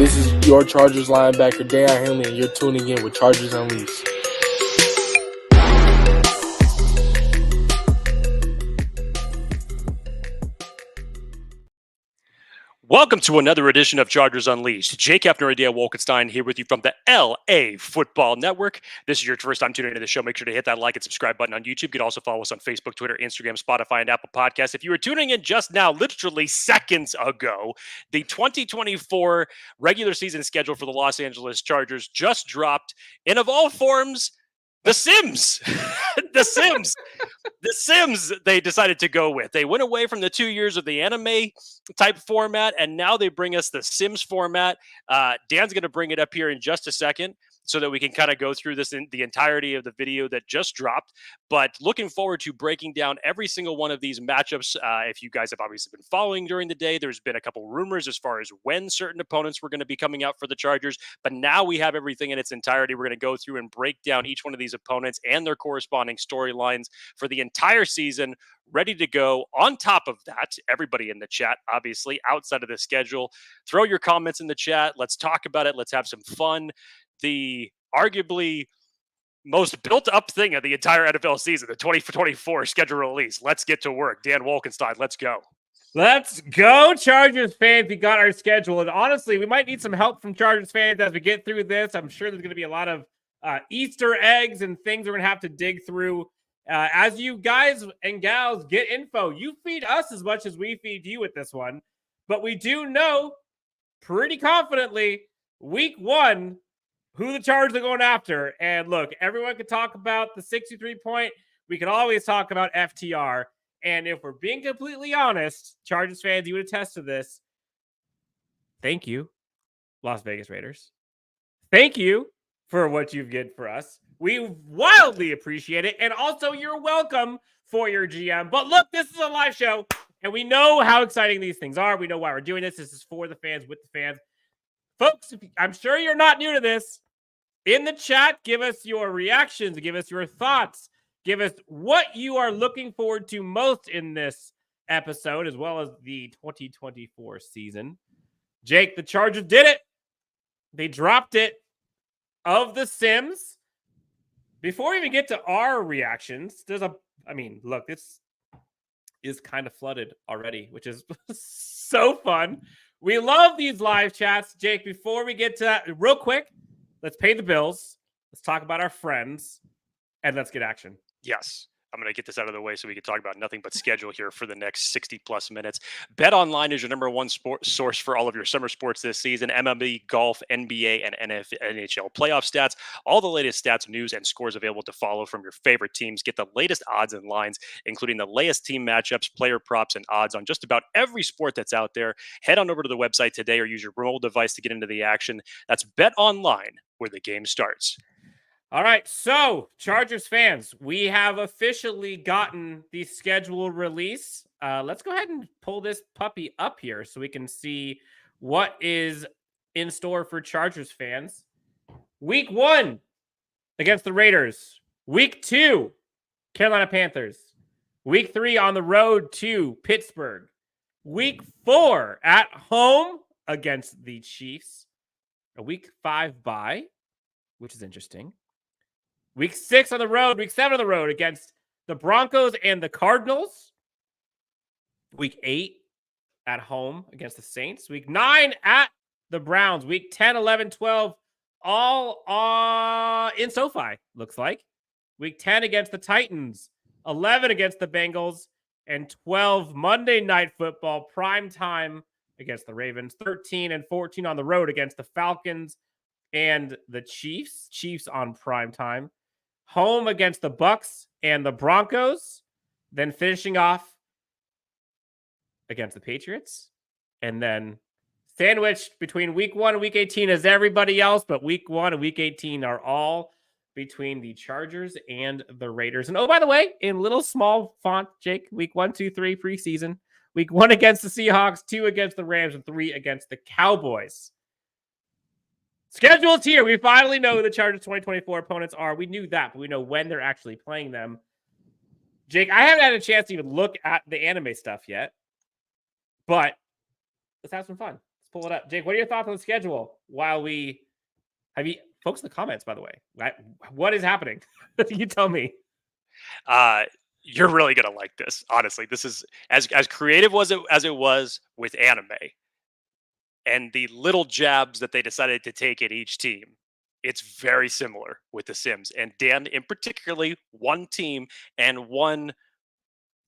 This is your Chargers linebacker, Deion Henley, and you're tuning in with Chargers Unleashed. Welcome to another edition of Chargers Unleashed. Jake Hefner and Wolkenstein here with you from the LAFB Network. This is your first time tuning into the show. Make sure to hit that like and subscribe button on YouTube. You can also follow us on Facebook, Twitter, Instagram, Spotify, and Apple Podcasts. If you were tuning in just now, literally seconds ago, the 2024 regular season schedule for the Los Angeles Chargers just dropped. And of all forms, The Sims. The Sims they decided to go with. They went away from the 2 years of the anime type format, and now they bring us the Sims format. Dan's going to bring it up here in just a second so that we can kind of go through this in the entirety of the video that just dropped. But looking forward to breaking down every single one of these matchups. If you guys have obviously been following during the day, there's been a couple rumors as far as when certain opponents were going to be coming out for the Chargers. But now we have everything in its entirety. We're going to go through and break down each one of these opponents and their corresponding storylines for the entire season, ready to go. On top of that, everybody in the chat, obviously, outside of the schedule, throw your comments in the chat. Let's talk about it. Let's have some fun. The arguably most built-up thing of the entire NFL season, the 2024 schedule release. Let's get to work. Dan Wolkenstein, let's go. Let's go, Chargers fans. We got our schedule. And honestly, we might need some help from Chargers fans as we get through this. I'm sure there's going to be a lot of Easter eggs and things we're going to have to dig through. As you guys and gals get info, you feed us as much as we feed you with this one. But we do know pretty confidently week one who the Chargers are going after. And look, everyone can talk about the 63 point. We can always talk about FTR. And if we're being completely honest, Chargers fans, you would attest to this. Thank you, Las Vegas Raiders. Thank you for what you've given for us. We wildly appreciate it. And also, you're welcome for your GM. But look, this is a live show, and we know how exciting these things are. We know why we're doing this. This is for the fans, with the fans. Folks, I'm sure you're not new to this. In the chat, give us your reactions. Give us your thoughts. Give us what you are looking forward to most in this episode, as well as the 2024 season. Jake, the Chargers did it. They dropped it of the Sims. Before we even get to our reactions, look, this is kind of flooded already, which is so fun. We love these live chats. Jake, before we get to that, real quick, let's pay the bills. Let's talk about our friends, and let's get action. Yes. I'm going to get this out of the way so we can talk about nothing but schedule here for the next 60-plus minutes. BetOnline is your number one source for all of your summer sports this season. MLB, golf, NBA, and NHL playoff stats. All the latest stats, news, and scores available to follow from your favorite teams. Get the latest odds and lines, including the latest team matchups, player props, and odds on just about every sport that's out there. Head on over to the website today or use your mobile device to get into the action. That's BetOnline, where the game starts. All right, so Chargers fans, we have officially gotten the schedule release. Let's go ahead and pull this puppy up here so we can see what is in store for Chargers fans. Week 1 against the Raiders. Week 2, Carolina Panthers. Week 3 on the road to Pittsburgh. Week 4 at home against the Chiefs. A week 5 bye, which is interesting. Week 6 on the road, week 7 on the road against the Broncos and the Cardinals. Week 8 at home against the Saints. Week 9 at the Browns. Week 10, 11, 12, all in SoFi, looks like. Week 10 against the Titans. 11 against the Bengals. And 12 Monday Night Football prime time against the Ravens. 13 and 14 on the road against the Falcons and the Chiefs. Chiefs on prime time. Home against the Bucks and the Broncos, then finishing off against the Patriots, and then sandwiched between week 1 and week 18 as everybody else, but week 1 and week 18 are all between the Chargers and the Raiders. And oh, by the way, in little small font, Jake, week 1, 2, 3 preseason, week 1 against the Seahawks, 2 against the Rams, and 3 against the Cowboys. Schedule's here. We finally know who the Chargers 2024 opponents are. We knew that, but we know when they're actually playing them. Jake, I haven't had a chance to even look at the anime stuff yet, but let's have some fun. pull it up. Jake, what are your thoughts on the schedule? While we have you folks in the comments, by the way, what is happening? You tell me. You're really gonna like this. Honestly, this is as creative as it was with anime and the little jabs that they decided to take at each team. It's very similar with The Sims. And Dan, in particularly, one team and one,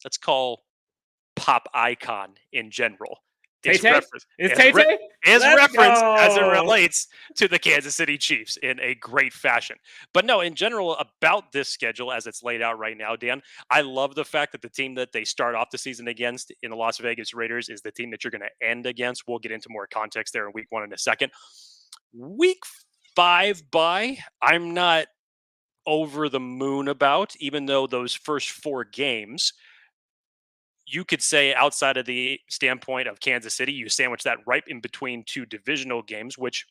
let's call pop icon in general is Tay-Tay? referenced Is Tay-Tay? referenced as it Go! relates to the Kansas City Chiefs in a great fashion. But no, in general, about this schedule as it's laid out right now, Dan, I love the fact that the team that they start off the season against in the Las Vegas Raiders is the team that you're going to end against. We'll get into more context there in week 1 in a second. Week 5 bye, I'm not over the moon about, even though those first 4 games, you could say outside of the standpoint of Kansas City, you sandwich that right in between 2 divisional games, which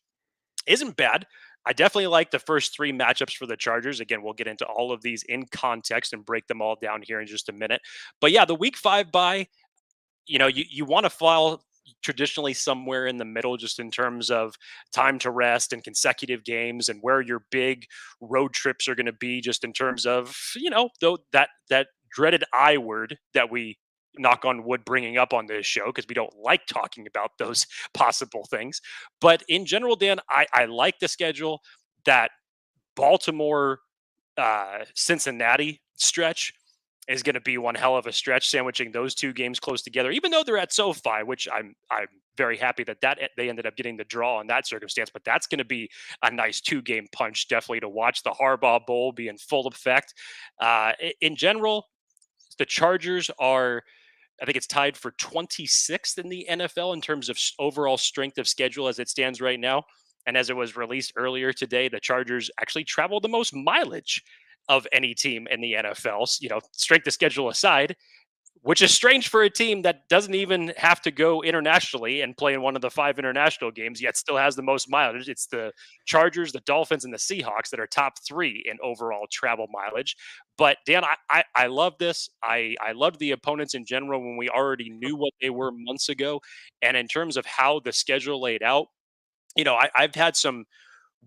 isn't bad. I definitely like the first 3 matchups for the Chargers. Again, we'll get into all of these in context and break them all down here in just a minute. But yeah, the week 5 bye, you want to fall traditionally somewhere in the middle just in terms of time to rest and consecutive games and where your big road trips are going to be just in terms of, though that dreaded I word that we knock on wood bringing up on this show because we don't like talking about those possible things. But in general, Dan, I like the schedule. That Baltimore Cincinnati stretch is going to be one hell of a stretch, sandwiching those 2 games close together, even though they're at SoFi, which I'm very happy that they ended up getting the draw in that circumstance. But that's going to be a nice 2-game punch, definitely to watch. The Harbaugh Bowl be in full effect. In general, the Chargers are, I think it's tied for 26th in the NFL in terms of overall strength of schedule as it stands right now. And as it was released earlier today, the Chargers actually travel the most mileage of any team in the NFL, strength of schedule aside, which is strange for a team that doesn't even have to go internationally and play in one of the 5 international games, yet still has the most mileage. It's the Chargers, the Dolphins, and the Seahawks that are top 3 in overall travel mileage. But Dan, I love this. I loved the opponents in general when we already knew what they were months ago. And in terms of how the schedule laid out, I've had some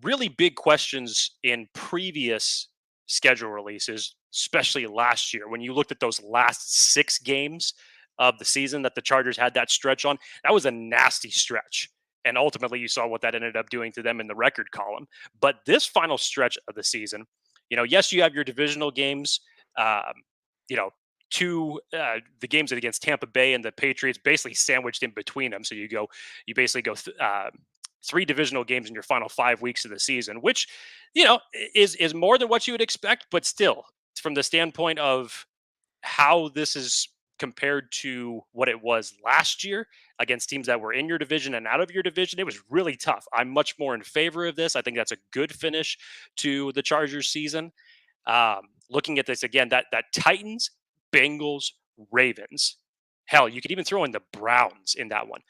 really big questions in previous schedule releases, especially last year. When you looked at those last 6 games of the season that the Chargers had that stretch on, that was a nasty stretch. And ultimately, you saw what that ended up doing to them in the record column. But this final stretch of the season, yes, you have your divisional games, the games against Tampa Bay and the Patriots basically sandwiched in between them. So you basically go 3 divisional games in your final 5 weeks of the season, which, is more than what you would expect, but still, from the standpoint of how this is compared to what it was last year against teams that were in your division and out of your division, it was really tough. I'm much more in favor of this. I think that's a good finish to the Chargers season. Looking at this again, that Titans, Bengals, Ravens, hell, you could even throw in the Browns in that one.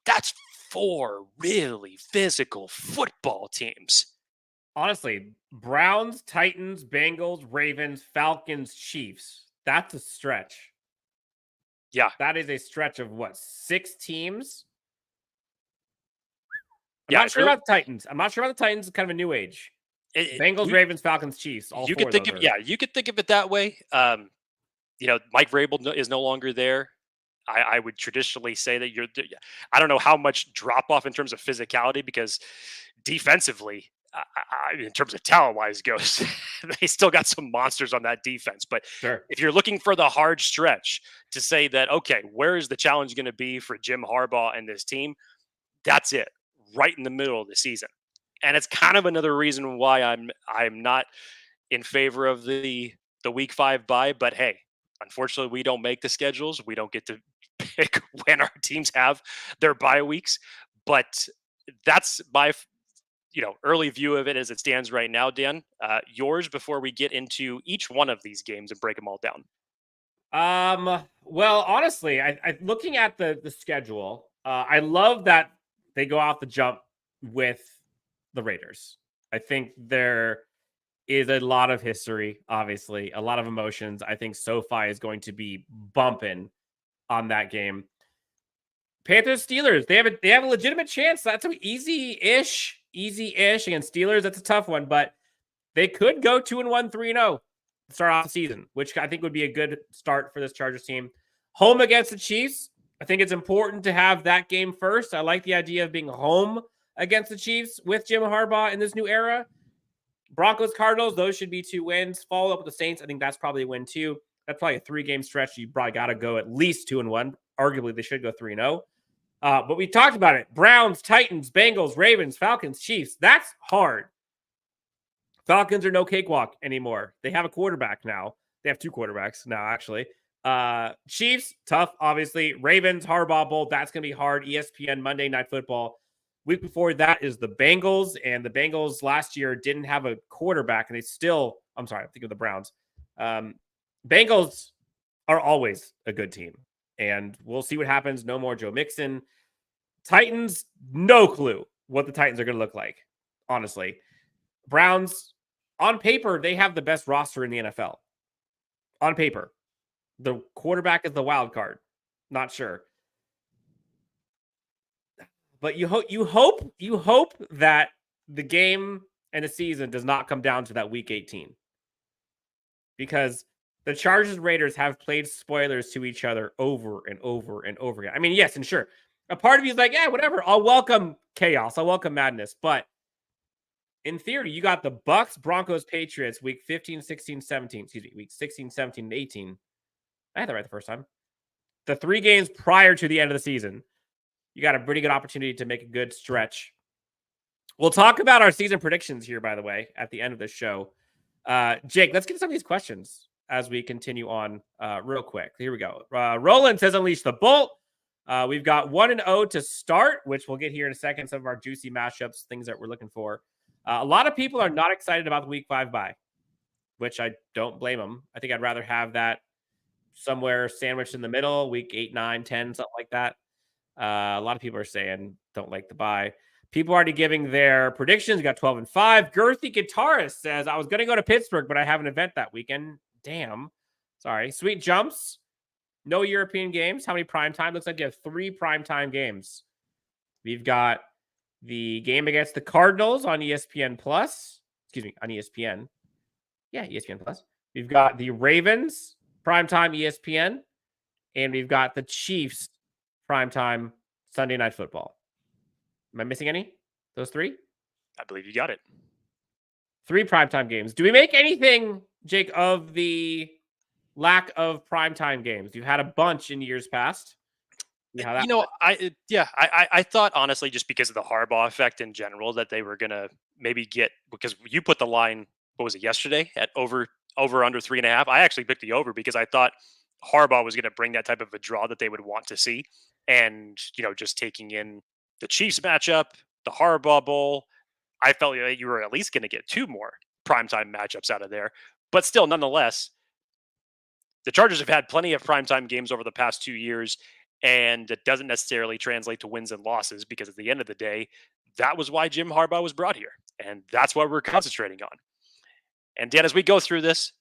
That's 4 really physical football teams. Honestly, Browns, Titans, Bengals, Ravens, Falcons, Chiefs. That's a stretch. Yeah. That is a stretch of what, 6 teams? I'm Yeah, not sure about the Titans. It's kind of a new age. Bengals, Ravens, Falcons, Chiefs. You could think of it that way. Mike Vrabel is no longer there. I would traditionally say that I don't know how much drop off in terms of physicality, because defensively, in terms of talent wise goes, they still got some monsters on that defense. But sure, if you're looking for the hard stretch to say that, okay, where is the challenge going to be for Jim Harbaugh and this team? That's it, right in the middle of the season. And it's kind of another reason why I'm not in favor of the week 5 bye. But hey, unfortunately, we don't make the schedules. We don't get to pick when our teams have their bye weeks. But that's my early view of it as it stands right now. Dan, yours before we get into each one of these games and break them all down. Well, honestly, I looking at the schedule, I love that they go off the jump with the Raiders. I think there is a lot of history, obviously, a lot of emotions. I think SoFi is going to be bumping on that game. Panthers, Steelers. They have a legitimate chance. That's easy-ish against Steelers. That's a tough one, but they could go 2-1, 3-0 to start off the season, which I think would be a good start for this Chargers team. Home against the Chiefs. I think it's important to have that game first. I like the idea of being home against the Chiefs with Jim Harbaugh in this new era. Broncos, Cardinals, those should be 2 wins. Follow up with the Saints. I think that's probably a win too. That's probably a 3-game stretch. You probably got to go at least 2-1. Arguably, they should go 3-0. But we talked about it. Browns, Titans, Bengals, Ravens, Falcons, Chiefs. That's hard. Falcons are no cakewalk anymore. They have a quarterback now. They have 2 quarterbacks now, actually. Chiefs, tough, obviously. Ravens, Harbaugh Bowl. That's going to be hard. ESPN, Monday Night Football. Week before that is the Bengals. And the Bengals last year didn't have a quarterback. And they still, I'm sorry, I'm thinking of the Browns. Bengals are always a good team. And we'll see what happens. No more Joe Mixon. Titans, no clue what the Titans are going to look like, honestly. Browns, on paper, they have the best roster in the NFL. On paper. The quarterback is the wild card. Not sure. But you hope that the game and the season does not come down to that week 18. Because the Chargers and Raiders have played spoilers to each other over and over and over again. I mean, yes, and sure. A part of you is like, yeah, whatever. I'll welcome chaos. I'll welcome madness. But in theory, you got the Bucks, Broncos, Patriots, week 15, 16, 17. Excuse me, week 16, 17, and 18. I had that right the first time. The 3 games prior to the end of the season. You got a pretty good opportunity to make a good stretch. We'll talk about our season predictions here, by the way, at the end of the show. Jake, let's get some of these questions as we continue on real quick. Here we go. Roland says, unleash the bolt. We've got 1-0 to start, which we'll get here in a second. Some of our juicy matchups, things that we're looking for. A lot of people are not excited about the week 5 bye, which I don't blame them. I think I'd rather have that somewhere sandwiched in the middle, week 8, 9, 10, something like that. A lot of people are saying don't like the bye. People are already giving their predictions. We got 12-5. Girthy Guitarist says, I was going to go to Pittsburgh, but I have an event that weekend. Damn. Sorry. Sweet Jumps. No European games. How many primetime? Looks like you have 3 primetime games. We've got the game against the Cardinals on ESPN Plus. Excuse me, on ESPN. Yeah, ESPN Plus. We've got the Ravens, primetime ESPN. And we've got the Chiefs, primetime Sunday Night Football. Am I missing any? Those 3? I believe you got it. 3 primetime games. Do we make anything, Jake, of the lack of primetime games? You've had a bunch in years past. I thought, honestly, just because of the Harbaugh effect in general, that they were going to maybe get, because you put the line, what was it, yesterday, at over under 3.5. I actually picked the over because I thought Harbaugh was going to bring that type of a draw that they would want to see. And, just taking in the Chiefs matchup, the Harbaugh Bowl, I felt like you were at least going to get 2 more primetime matchups out of there. But still, nonetheless, the Chargers have had plenty of primetime games over the past 2 years, and it doesn't necessarily translate to wins and losses because at the end of the day, that was why Jim Harbaugh was brought here. And that's what we're concentrating on. And Dan, as we go through this,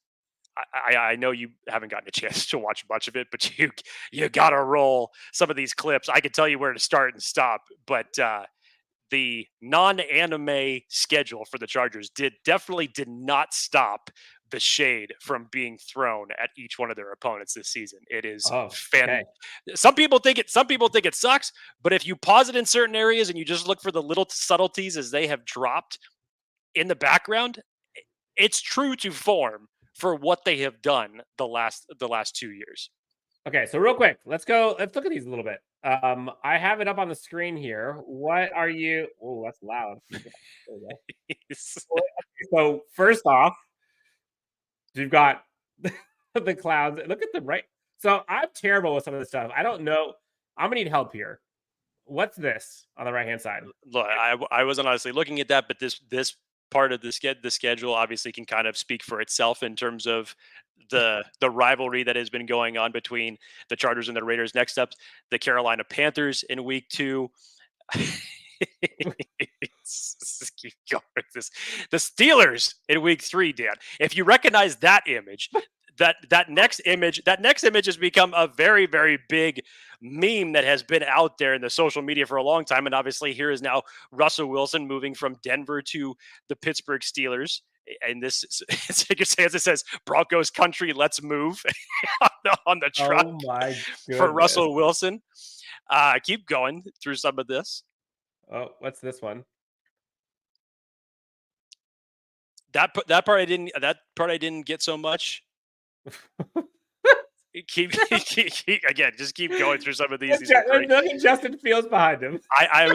I know you haven't gotten a chance to watch much of it, but you got to roll some of these clips. I can tell you where to start and stop, but the non-anime schedule for the Chargers definitely did not stop the shade from being thrown at each one of their opponents this season. It is okay. Some people think it sucks, but if you pause it in certain areas and you just look for the little subtleties as they have dropped in the background, it's true to form for what they have done the last 2 years. Okay, so real quick, let's look at these a little bit. I have it up on the screen here. What are you? Oh, that's loud. So first off, you've got the clouds. Look at the right. So I'm terrible with some of this stuff. I don't know. I'm gonna need help here. What's this on the right hand side? Look, I wasn't honestly looking at that, but this part of the schedule obviously can kind of speak for itself in terms of the rivalry that has been going on between the Chargers and the Raiders. Next up, the Carolina Panthers in week 2. Keep going with this. The Steelers in week 3, Dan. If you recognize that image, that next image has become a very, very big meme that has been out there in the social media for a long time. And obviously here is now Russell Wilson moving from Denver to the Pittsburgh Steelers. And this, as it says, Broncos country, let's move on the truck my for goodness. Russell Wilson. Keep going through some of this. Oh, what's this one? That part I didn't get so much. Keep again. Just keep going through some of these. These are great. Look at Justin Fields behind him. I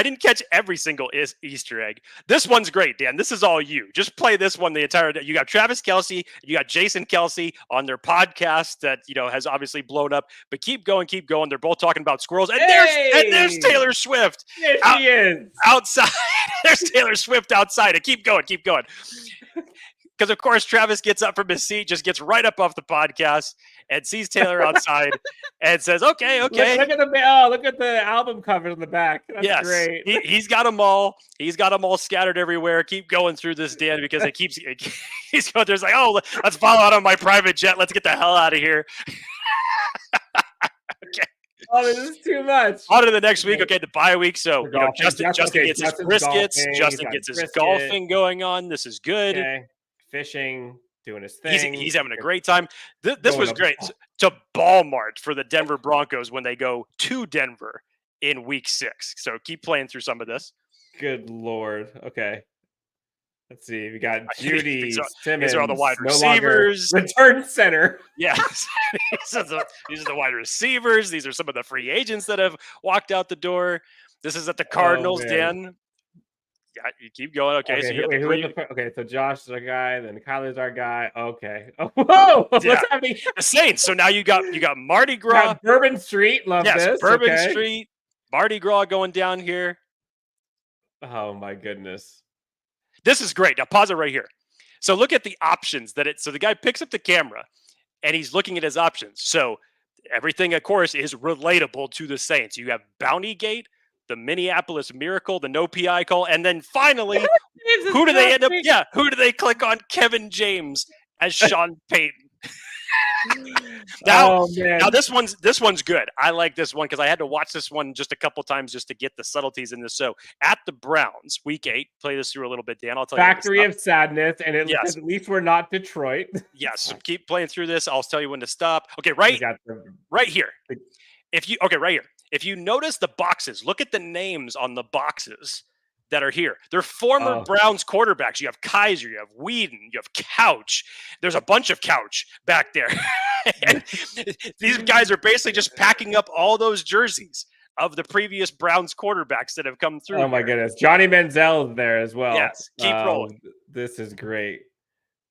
didn't catch every single Easter egg. This one's great, Dan. This is all you. Just play this one the entire day. You got Travis Kelce, you got Jason Kelce on their podcast that has obviously blown up. But keep going. They're both talking about squirrels, and there's Taylor Swift. There she is outside. There's Taylor Swift outside. And keep going. Because, of course, Travis gets up from his seat, just gets right up off the podcast and sees Taylor outside and says, okay. Look at the album cover in the back. That's great. He's got them all. He's got them all scattered everywhere. Keep going through this, Dan, because he's going through. It's like, oh, let's follow out on my private jet. Let's get the hell out of here. Okay. Oh, this is too much. On to the next week. Okay, the bye week. So Justin gets his briskets. Justin gets his golfing going on. This is good. Okay. Fishing, doing his thing. He's having a great time. This was great. To Walmart for the Denver Broncos when they go to Denver in week 6. So keep playing through some of this. Good Lord. Okay. Let's see. We got Judy, Simmons. These are all the wide receivers. Return center. Yes. These are the wide receivers. These are some of the free agents that have walked out the door. This is at the Cardinals, Dan. Yeah, you keep going. Okay, so so Josh is our guy, then Kyler's our guy. Okay. Oh, whoa! What's happening? The Saints. So now you got Mardi Gras. Bourbon Street. Love this. Bourbon Street. Mardi Gras going down here. Oh my goodness. This is great. Now pause it right here. So look at the options so the guy picks up the camera and he's looking at his options. So everything, of course, is relatable to the Saints. You have Bounty Gate, the Minneapolis Miracle, the no PI call, and then finally, who do they end up? Yeah, who do they click on? Kevin James as Sean Payton. Now this one's good. I like this one because I had to watch this one just a couple times just to get the subtleties in this. So at the Browns, week 8, play this through a little bit, Dan. I'll tell you. Factory of Sadness, and at least we're not Detroit. Yes, so keep playing through this. I'll tell you when to stop. Okay, right here. Right here. If you notice the boxes, look at the names on the boxes that are here. They're former Browns quarterbacks. You have Kaiser, you have Whedon, you have Couch. There's a bunch of Couch back there. And these guys are basically just packing up all those jerseys of the previous Browns quarterbacks that have come through. Oh my goodness. Johnny Manziel is there as well. Yes, keep rolling. This is great.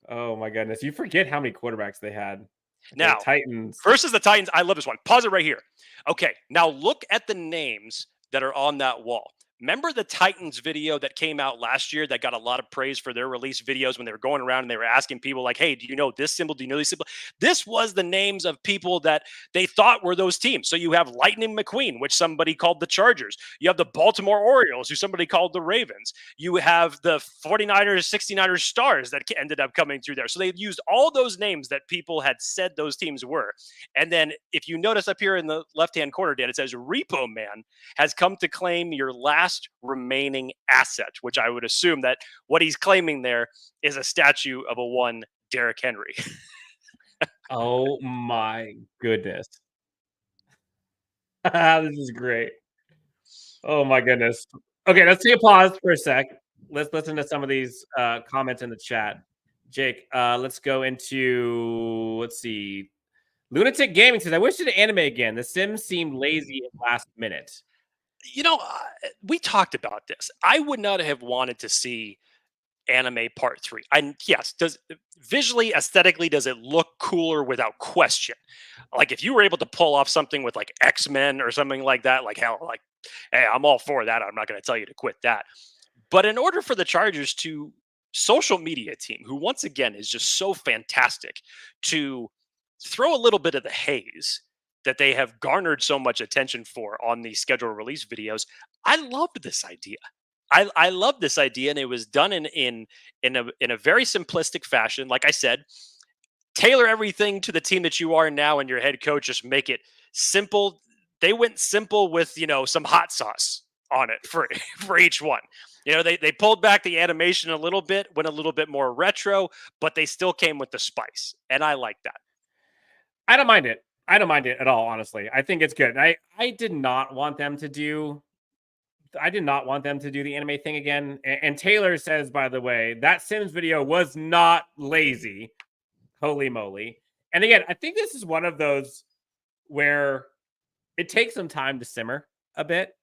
Oh my goodness. You forget how many quarterbacks they had. Now, Titans versus the Titans. I love this one. Pause it right here. Okay, now look at the names that are on that wall. Remember the Titans video that came out last year that got a lot of praise for their release videos when they were going around and they were asking people like, hey, do you know this symbol? Do you know this symbol? This was the names of people that they thought were those teams. So you have Lightning McQueen, which somebody called the Chargers. You have the Baltimore Orioles, who somebody called the Ravens. You have the 49ers, 69ers Stars that ended up coming through there. So they've used all those names that people had said those teams were. And then if you notice up here in the left-hand corner, Dan, it says Repo Man has come to claim your last remaining asset, which I would assume that what he's claiming there is a statue of a one Derrick Henry. Oh my goodness. This is great. Oh my goodness. Okay, let's take a pause for a sec. Let's listen to some of these comments in the chat. Jake, let's go into, let's see. Lunatic Gaming says, I wish it anime again. The Sims seemed lazy at last minute. We talked about this. I would not have wanted to see anime part 3. And yes, visually, aesthetically, does it look cooler without question? Like if you were able to pull off something with like X-Men or something like that, like hell, like, hey, I'm all for that. I'm not going to tell you to quit that. But in order for the Chargers to social media team, who once again is just so fantastic, to throw a little bit of the haze that they have garnered so much attention for on the scheduled release videos, I loved this idea. I love this idea, and it was done in a very simplistic fashion. Like I said, tailor everything to the team that you are now and your head coach. Just make it simple. They went simple with, some hot sauce on it for for each one. They pulled back the animation a little bit, went a little bit more retro, but they still came with the spice, and I like that. I don't mind it. I don't mind it at all, honestly. I think it's good. I did not want them to do the anime thing again. And Taylor says, by the way, that Sims video was not lazy. Holy moly. And again, I think this is one of those where it takes some time to simmer a bit.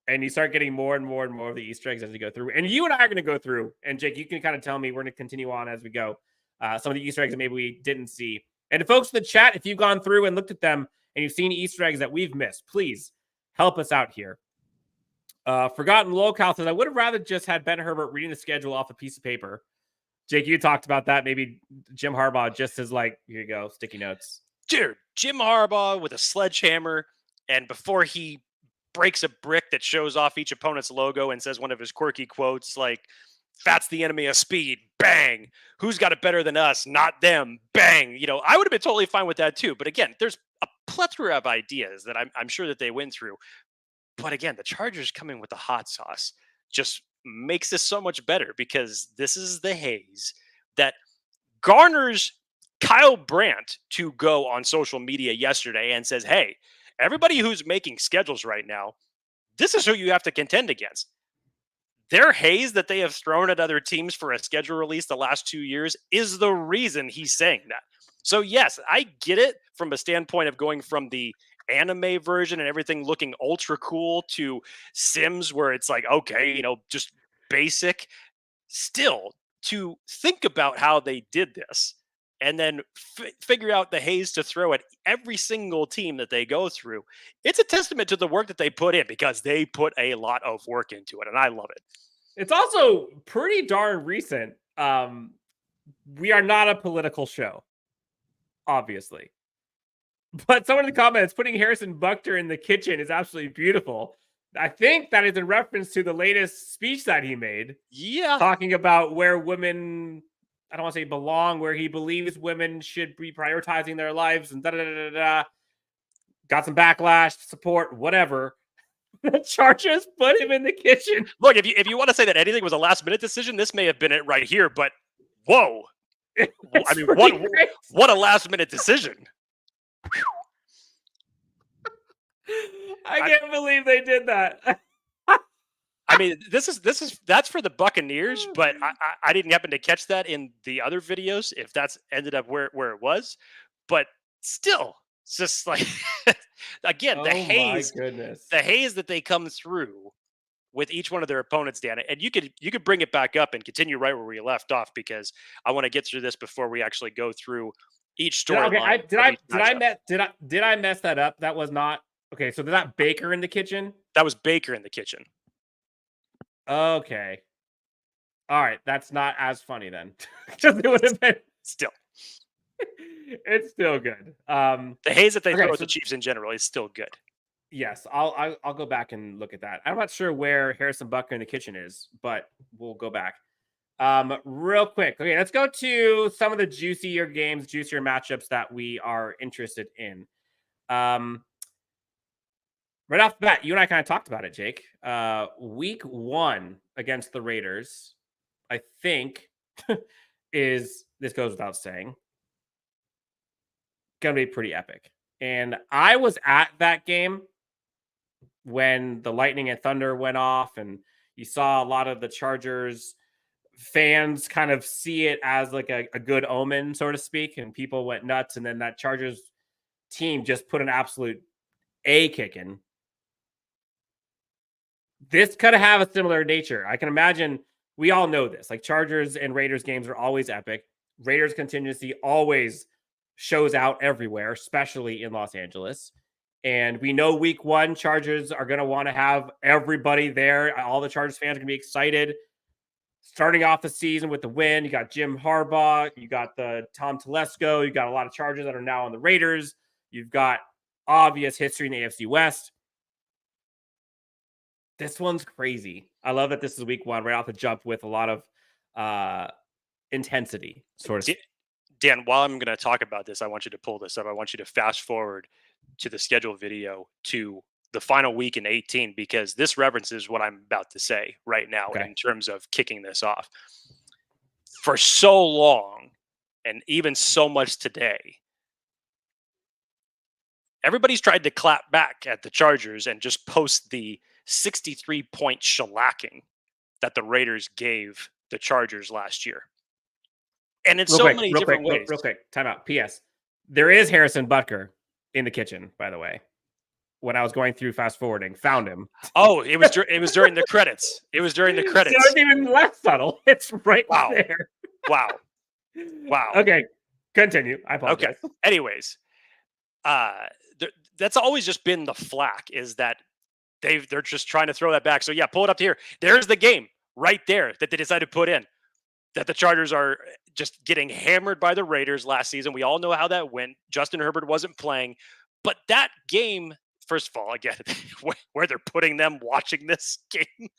And you start getting more and more and more of the Easter eggs as you go through. And you and I are going to go through. And Jake, you can kind of tell me, we're going to continue on as we go. Some of the Easter eggs that maybe we didn't see. And folks in the chat, if you've gone through and looked at them and you've seen Easter eggs that we've missed, please help us out here. Forgotten Locale says, I would have rather just had Ben Herbert reading the schedule off a piece of paper. Jake, you talked about that. Maybe Jim Harbaugh just as like, here you go, sticky notes. Dude, Jim Harbaugh with a sledgehammer, and before he breaks a brick that shows off each opponent's logo and says one of his quirky quotes like, "That's the enemy of speed," bang. "Who's got it better than us? Not them," bang. I would have been totally fine with that too. But again, there's a plethora of ideas that I'm sure that they went through. But again, the Chargers coming with the hot sauce just makes this so much better, because this is the haze that garners Kyle Brandt to go on social media yesterday and says, hey, everybody who's making schedules right now, this is who you have to contend against. Their haze that they have thrown at other teams for a schedule release the last 2 years is the reason he's saying that. So yes, I get it from a standpoint of going from the anime version and everything looking ultra cool to Sims where it's like, okay, just basic. Still, to think about how they did this and then figure out the haze to throw at every single team that they go through, it's a testament to the work that they put in, because they put a lot of work into it, and I love it. It's also pretty darn recent. We are not a political show, obviously. But someone in the comments, putting Harrison Buckner in the kitchen is absolutely beautiful. I think that is in reference to the latest speech that he made. Yeah. Talking about where women, I don't want to say belong, where he believes women should be prioritizing their lives and da-da-da-da-da. Got some backlash, support, whatever. The Chargers put him in the kitchen. Look, if you want to say that anything was a last-minute decision, this may have been it right here, but whoa. I mean, what a last-minute decision. I can't believe they did that. I mean, that's for the Buccaneers, but I didn't happen to catch that in the other videos, if that's ended up where it was. But still, it's just like, again, the haze that they come through with each one of their opponents, Dan. And you could bring it back up and continue right where we left off, because I want to get through this before we actually go through each storyline. Did I mess that up? That was not okay. So that Baker in the kitchen? That was Baker in the kitchen. Okay. All right. That's not as funny then. Because it would have been still. It's still good. The haze that they throw at the Chiefs in general is still good. Yes, I'll go back and look at that. I'm not sure where Harrison Buckner in the kitchen is, but we'll go back. Real quick. Okay, let's go to some of the juicier matchups that we are interested in. Right off the bat, you and I kind of talked about it, Jake. Week 1 against the Raiders, I think, this goes without saying, going to be pretty epic. And I was at that game when the lightning and thunder went off, and you saw a lot of the Chargers fans kind of see it as like a good omen, so to speak, and people went nuts. And then that Chargers team just put an absolute kick in. This could have a similar nature. I can imagine, we all know this, like Chargers and Raiders games are always epic. Raiders contingency always shows out everywhere, especially in Los Angeles. And we know week 1, Chargers are going to want to have everybody there. All the Chargers fans are going to be excited. Starting off the season with the win, you got Jim Harbaugh, you got the Tom Telesco, you got a lot of Chargers that are now on the Raiders. You've got obvious history in the AFC West. This one's crazy. I love that this is week 1, right off the jump with a lot of intensity, sort of. Dan, while I'm going to talk about this, I want you to pull this up. I want you to fast forward to the schedule video to the final week in 18, because this references what I'm about to say right now in terms of kicking this off. For so long, and even so much today, everybody's tried to clap back at the Chargers and just post the 63-point shellacking that the Raiders gave the Chargers last year. And in many different ways. Real quick, time out. P.S. There is Harrison Butker in the kitchen, by the way. When I was going through fast forwarding, found him. Oh, it was during the credits. It was during the credits. So it's even less subtle. It's right there. Wow. Okay, continue. I apologize. Okay. Anyways, that's always just been the flack, is that they're just trying to throw that back. So yeah, pull it up here. There's the game right there that they decided to put in. That the Chargers are just getting hammered by the Raiders last season. We all know how that went. Justin Herbert wasn't playing, but that game. First of all, again, where they're putting them watching this game.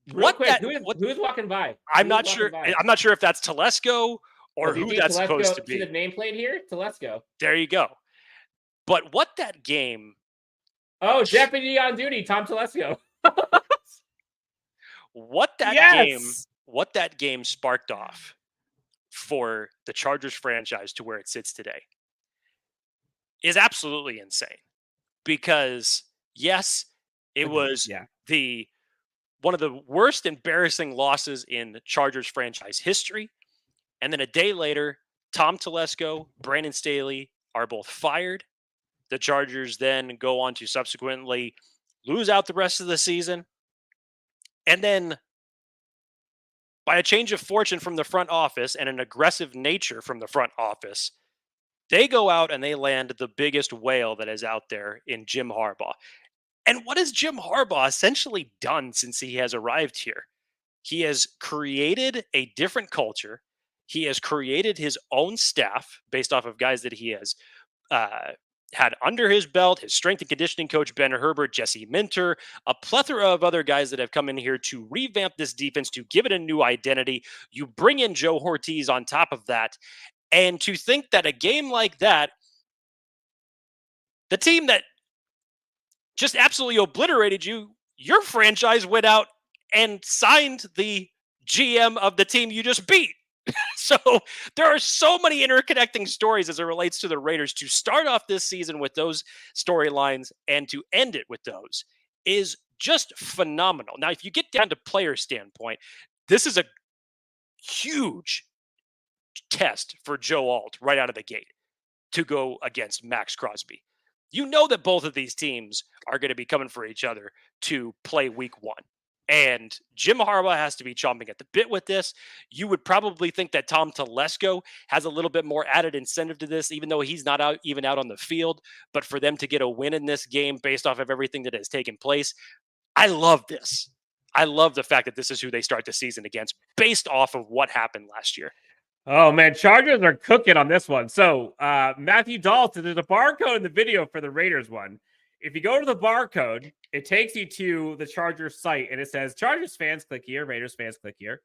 Who's walking by? I'm not sure. I'm not sure if that's Telesco or who that's supposed to be. See the nameplate here? Telesco. There you go. But what that game. Oh, deputy on duty, Tom Telesco. What that game sparked off for the Chargers franchise to where it sits today is absolutely insane. Because yes, it was one of the worst embarrassing losses in Chargers franchise history. And then a day later, Tom Telesco, Brandon Staley are both fired. The Chargers then go on to subsequently lose out the rest of the season. And then by a change of fortune from the front office and an aggressive nature from the front office, they go out and they land the biggest whale that is out there in Jim Harbaugh. And what has Jim Harbaugh essentially done since he has arrived here? He has created a different culture. He has created his own staff based off of guys that he has had under his belt, his strength and conditioning coach, Ben Herbert, Jesse Minter, a plethora of other guys that have come in here to revamp this defense, to give it a new identity. You bring in Joe Ortiz on top of that. And to think that a game like that, the team that just absolutely obliterated you, your franchise went out and signed the GM of the team you just beat. So there are so many interconnecting stories as it relates to the Raiders. To start off this season with those storylines and to end it with those is just phenomenal. Now, if you get down to player standpoint, this is a huge test for Joe Alt right out of the gate to go against Max Crosby. You know that both of these teams are going to be coming for each other to play week one. And Jim Harbaugh has to be chomping at the bit with this. You would probably think that Tom Telesco has a little bit more added incentive to this, even though he's not out on the field. But for them to get a win in this game based off of everything that has taken place, I love this. I love the fact that this is who they start the season against based off of what happened last year. Oh, man, Chargers are cooking on this one. So, Matthew Dalton, there's a barcode in the video for the Raiders one. If you go to the barcode, it takes you to the Chargers site, and it says, Chargers fans, click here. Raiders fans, click here.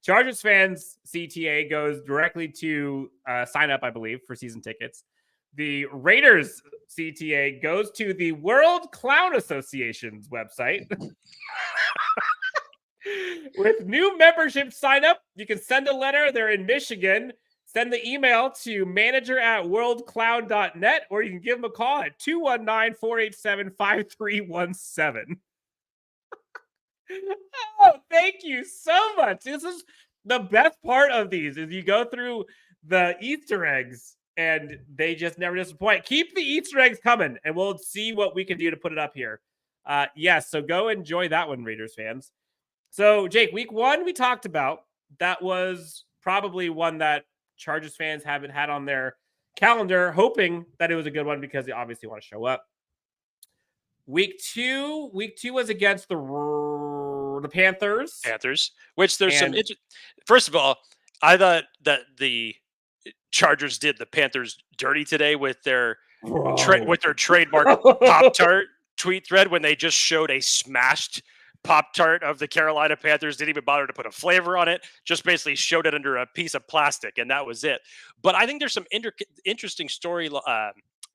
Chargers fans CTA goes directly to sign up, I believe, for season tickets. The Raiders CTA goes to the World Clown Association's website. With new membership sign up, you can send a letter. They're in Michigan. Send the email to manager@worldclown.net, or you can give them a call at 219-487-5317. Oh, thank you so much. This is the best part of these, is you go through the Easter eggs and they just never disappoint. Keep the Easter eggs coming and we'll see what we can do to put it up here. Yes, so go enjoy that one, Raiders fans. So, Jake, week one we talked about. That was probably one that Chargers fans haven't had on their calendar, hoping that it was a good one because they obviously want to show up. Week two was against the Panthers. Which there's some. First of all, I thought that the Chargers did the Panthers dirty today with their trademark Pop-Tart tweet thread when they just showed a smashed Pop-Tart of the Carolina Panthers. Didn't even bother to put a flavor on it, just basically showed it under a piece of plastic, and that was it. But I think there's some interesting story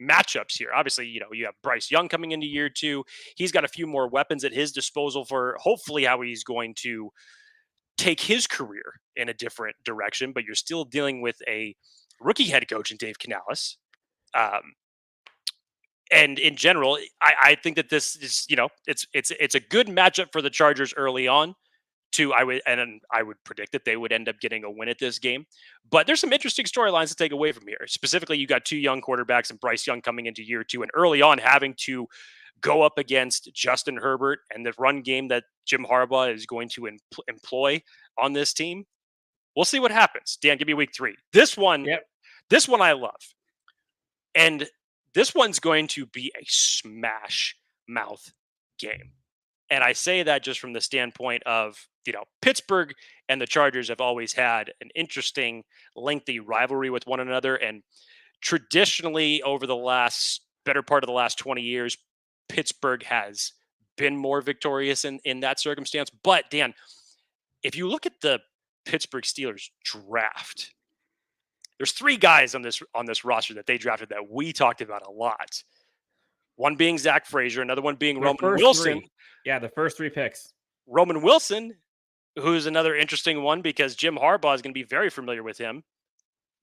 matchups here. Obviously, you have Bryce Young coming into year 2. He's got a few more weapons at his disposal for hopefully how he's going to take his career in a different direction, but you're still dealing with a rookie head coach in Dave Canales. And in general, I think that this is, it's a good matchup for the Chargers early on. I would predict that they would end up getting a win at this game. But there's some interesting storylines to take away from here. Specifically, you got 2 young quarterbacks and Bryce Young coming into year 2 and early on having to go up against Justin Herbert and the run game that Jim Harbaugh is going to employ on this team. We'll see what happens. Dan, give me week 3. This one I love. And this one's going to be a smash mouth game. And I say that just from the standpoint of, Pittsburgh and the Chargers have always had an interesting, lengthy rivalry with one another. And traditionally, over the better part of the last 20 years, Pittsburgh has been more victorious in that circumstance. But Dan, if you look at the Pittsburgh Steelers draft, there's 3 guys on this roster that they drafted that we talked about a lot. One being Zach Frazier, another one being Roman Wilson. 3. Yeah, the first 3 picks. Roman Wilson, who's another interesting one because Jim Harbaugh is going to be very familiar with him.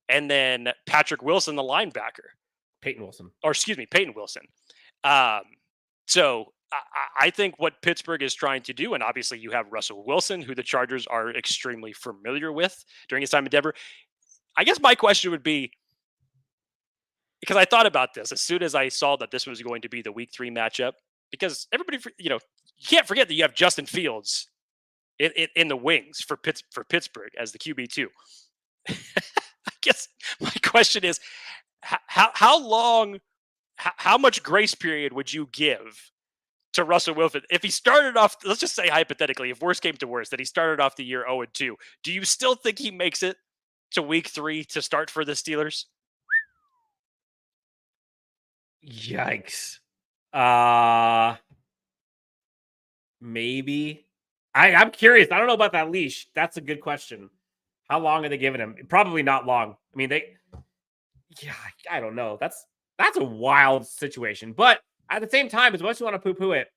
And then Patrick Wilson, the linebacker. Peyton Wilson. So I think what Pittsburgh is trying to do, and obviously you have Russell Wilson, who the Chargers are extremely familiar with during his time in Denver. I guess my question would be, because I thought about this as soon as I saw that this was going to be the week 3 matchup, because everybody, you can't forget that you have Justin Fields in the wings for Pittsburgh as the QB2. I guess my question is, how much grace period would you give to Russell Wilson if he started off? Let's just say hypothetically, if worst came to worst, that he started off the year 0-2. Do you still think he makes it to week 3 to start for the Steelers? Yikes. Maybe. I'm curious. I don't know about that leash. That's a good question. How long are they giving him? Probably not long. I mean, I don't know. That's a wild situation. But at the same time, as much as you want to poo-poo it,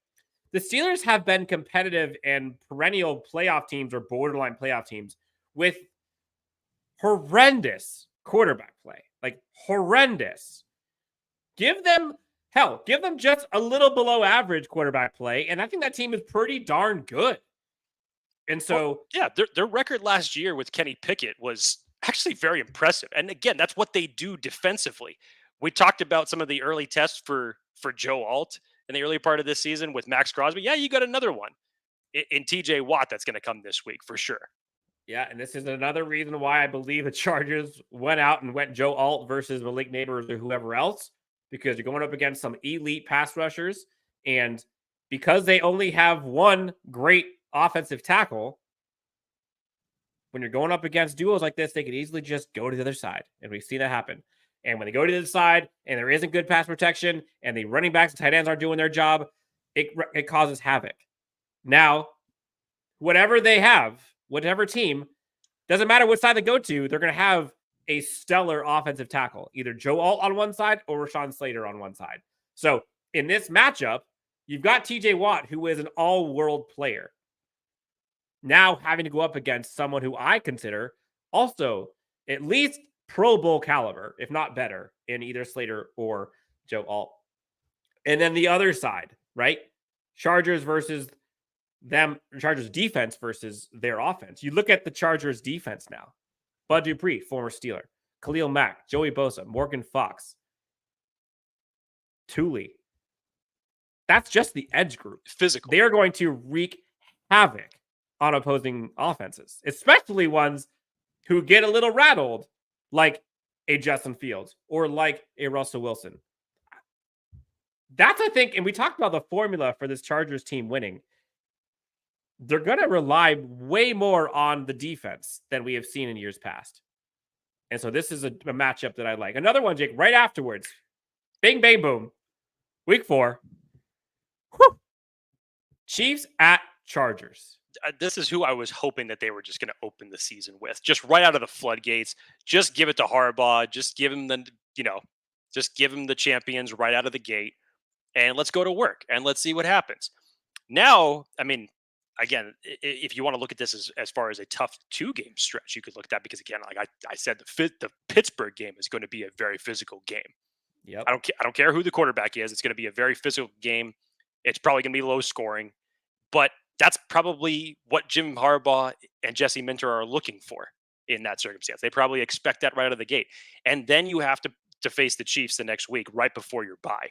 the Steelers have been competitive and perennial playoff teams or borderline playoff teams with horrendous quarterback play. Like, horrendous. Give them just a little below average quarterback play, and I think that team is pretty darn good. And so, their record last year with Kenny Pickett was actually very impressive. And again, that's what they do defensively. We talked about some of the early tests for Joe Alt in the early part of this season with Max Crosby. Yeah, you got another one in TJ Watt that's going to come this week for sure. Yeah, and this is another reason why I believe the Chargers went out and went Joe Alt versus Malik Neighbors or whoever else, because you're going up against some elite pass rushers. And because they only have one great offensive tackle, when you're going up against duos like this, they could easily just go to the other side. And we see that happen. And when they go to the other side and there isn't good pass protection and the running backs and tight ends aren't doing their job, it causes havoc. Now, whatever they have, whatever team, doesn't matter what side they go to, they're going to have a stellar offensive tackle, either Joe Alt on one side or Rashawn Slater on one side. So in this matchup, you've got TJ Watt, who is an all-world player, now having to go up against someone who I consider also at least Pro Bowl caliber, if not better, in either Slater or Joe Alt. And then the other side, right? Chargers versus them, Chargers defense versus their offense. You look at the Chargers defense now. Bud Dupree, former Steeler. Khalil Mack, Joey Bosa, Morgan Fox, Thule. That's just the edge group. Physical. They are going to wreak havoc on opposing offenses, especially ones who get a little rattled, like a Justin Fields or like a Russell Wilson. That's, I think, and we talked about the formula for this Chargers team winning. They're going to rely way more on the defense than we have seen in years past. And so this is a matchup that I like. Another one, Jake, right afterwards. Bing, bang, boom. Week 4. Whew. Chiefs at Chargers. This is who I was hoping that they were just going to open the season with. Just right out of the floodgates. Just give it to Harbaugh. Just give him the, Just give them the champions right out of the gate, and let's go to work, and let's see what happens. Now, I mean, again, if you want to look at this as far as a tough 2-game stretch, you could look at that because, again, like I said, the Pittsburgh game is going to be a very physical game. Yep. I don't care who the quarterback is. It's going to be a very physical game. It's probably going to be low scoring, but that's probably what Jim Harbaugh and Jesse Minter are looking for in that circumstance. They probably expect that right out of the gate. And then you have to face the Chiefs the next week right before your bye.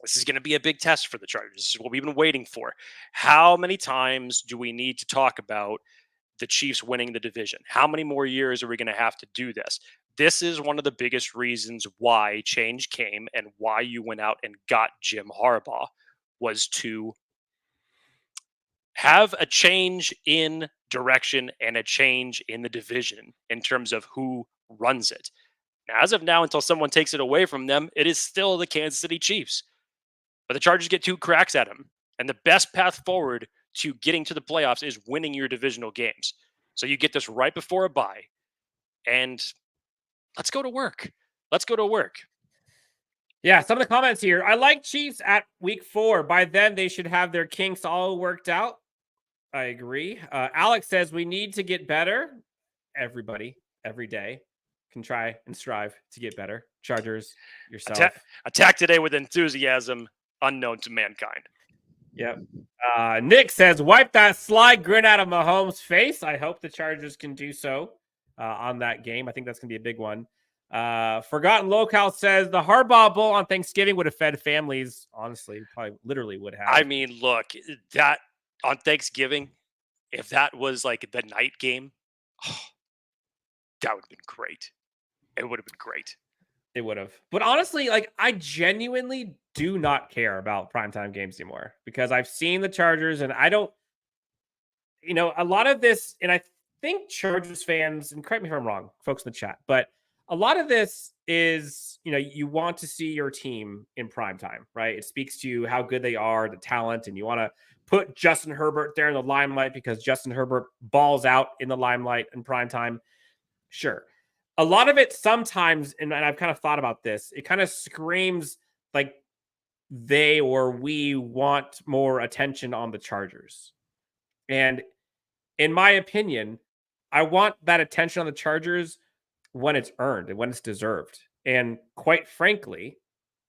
This is going to be a big test for the Chargers. This is what we've been waiting for. How many times do we need to talk about the Chiefs winning the division? How many more years are we going to have to do this? This is one of the biggest reasons why change came and why you went out and got Jim Harbaugh, was to have a change in direction and a change in the division in terms of who runs it. Now, as of now, until someone takes it away from them, it is still the Kansas City Chiefs. But the Chargers get 2 cracks at them. And the best path forward to getting to the playoffs is winning your divisional games. So you get this right before a bye. And let's go to work. Let's go to work. Yeah, some of the comments here. I like Chiefs at week 4. By then, they should have their kinks all worked out. I agree. Alex says we need to get better. Everybody, every day, can try and strive to get better. Chargers, yourself. Attack today with enthusiasm unknown to mankind. Yep. Nick says, wipe that sly grin out of Mahomes' face. I hope the Chargers can do so on that game. I think that's going to be a big one. Forgotten Locale says, the Harbaugh Bowl on Thanksgiving would have fed families. Honestly, probably literally would have. I mean, look, that on Thanksgiving, if that was like the night game, that would have been great. It would have been great. It would have. But honestly, like, I genuinely do not care about primetime games anymore because I've seen the Chargers and I don't, a lot of this, and I think Chargers fans, and correct me if I'm wrong, folks in the chat, but a lot of this is, you want to see your team in primetime, right? It speaks to how good they are, the talent, and you want to put Justin Herbert there in the limelight because Justin Herbert balls out in the limelight in primetime. Sure. A lot of it sometimes, and I've kind of thought about this, it kind of screams like they or we want more attention on the Chargers. And in my opinion, I want that attention on the Chargers when it's earned and when it's deserved. And quite frankly,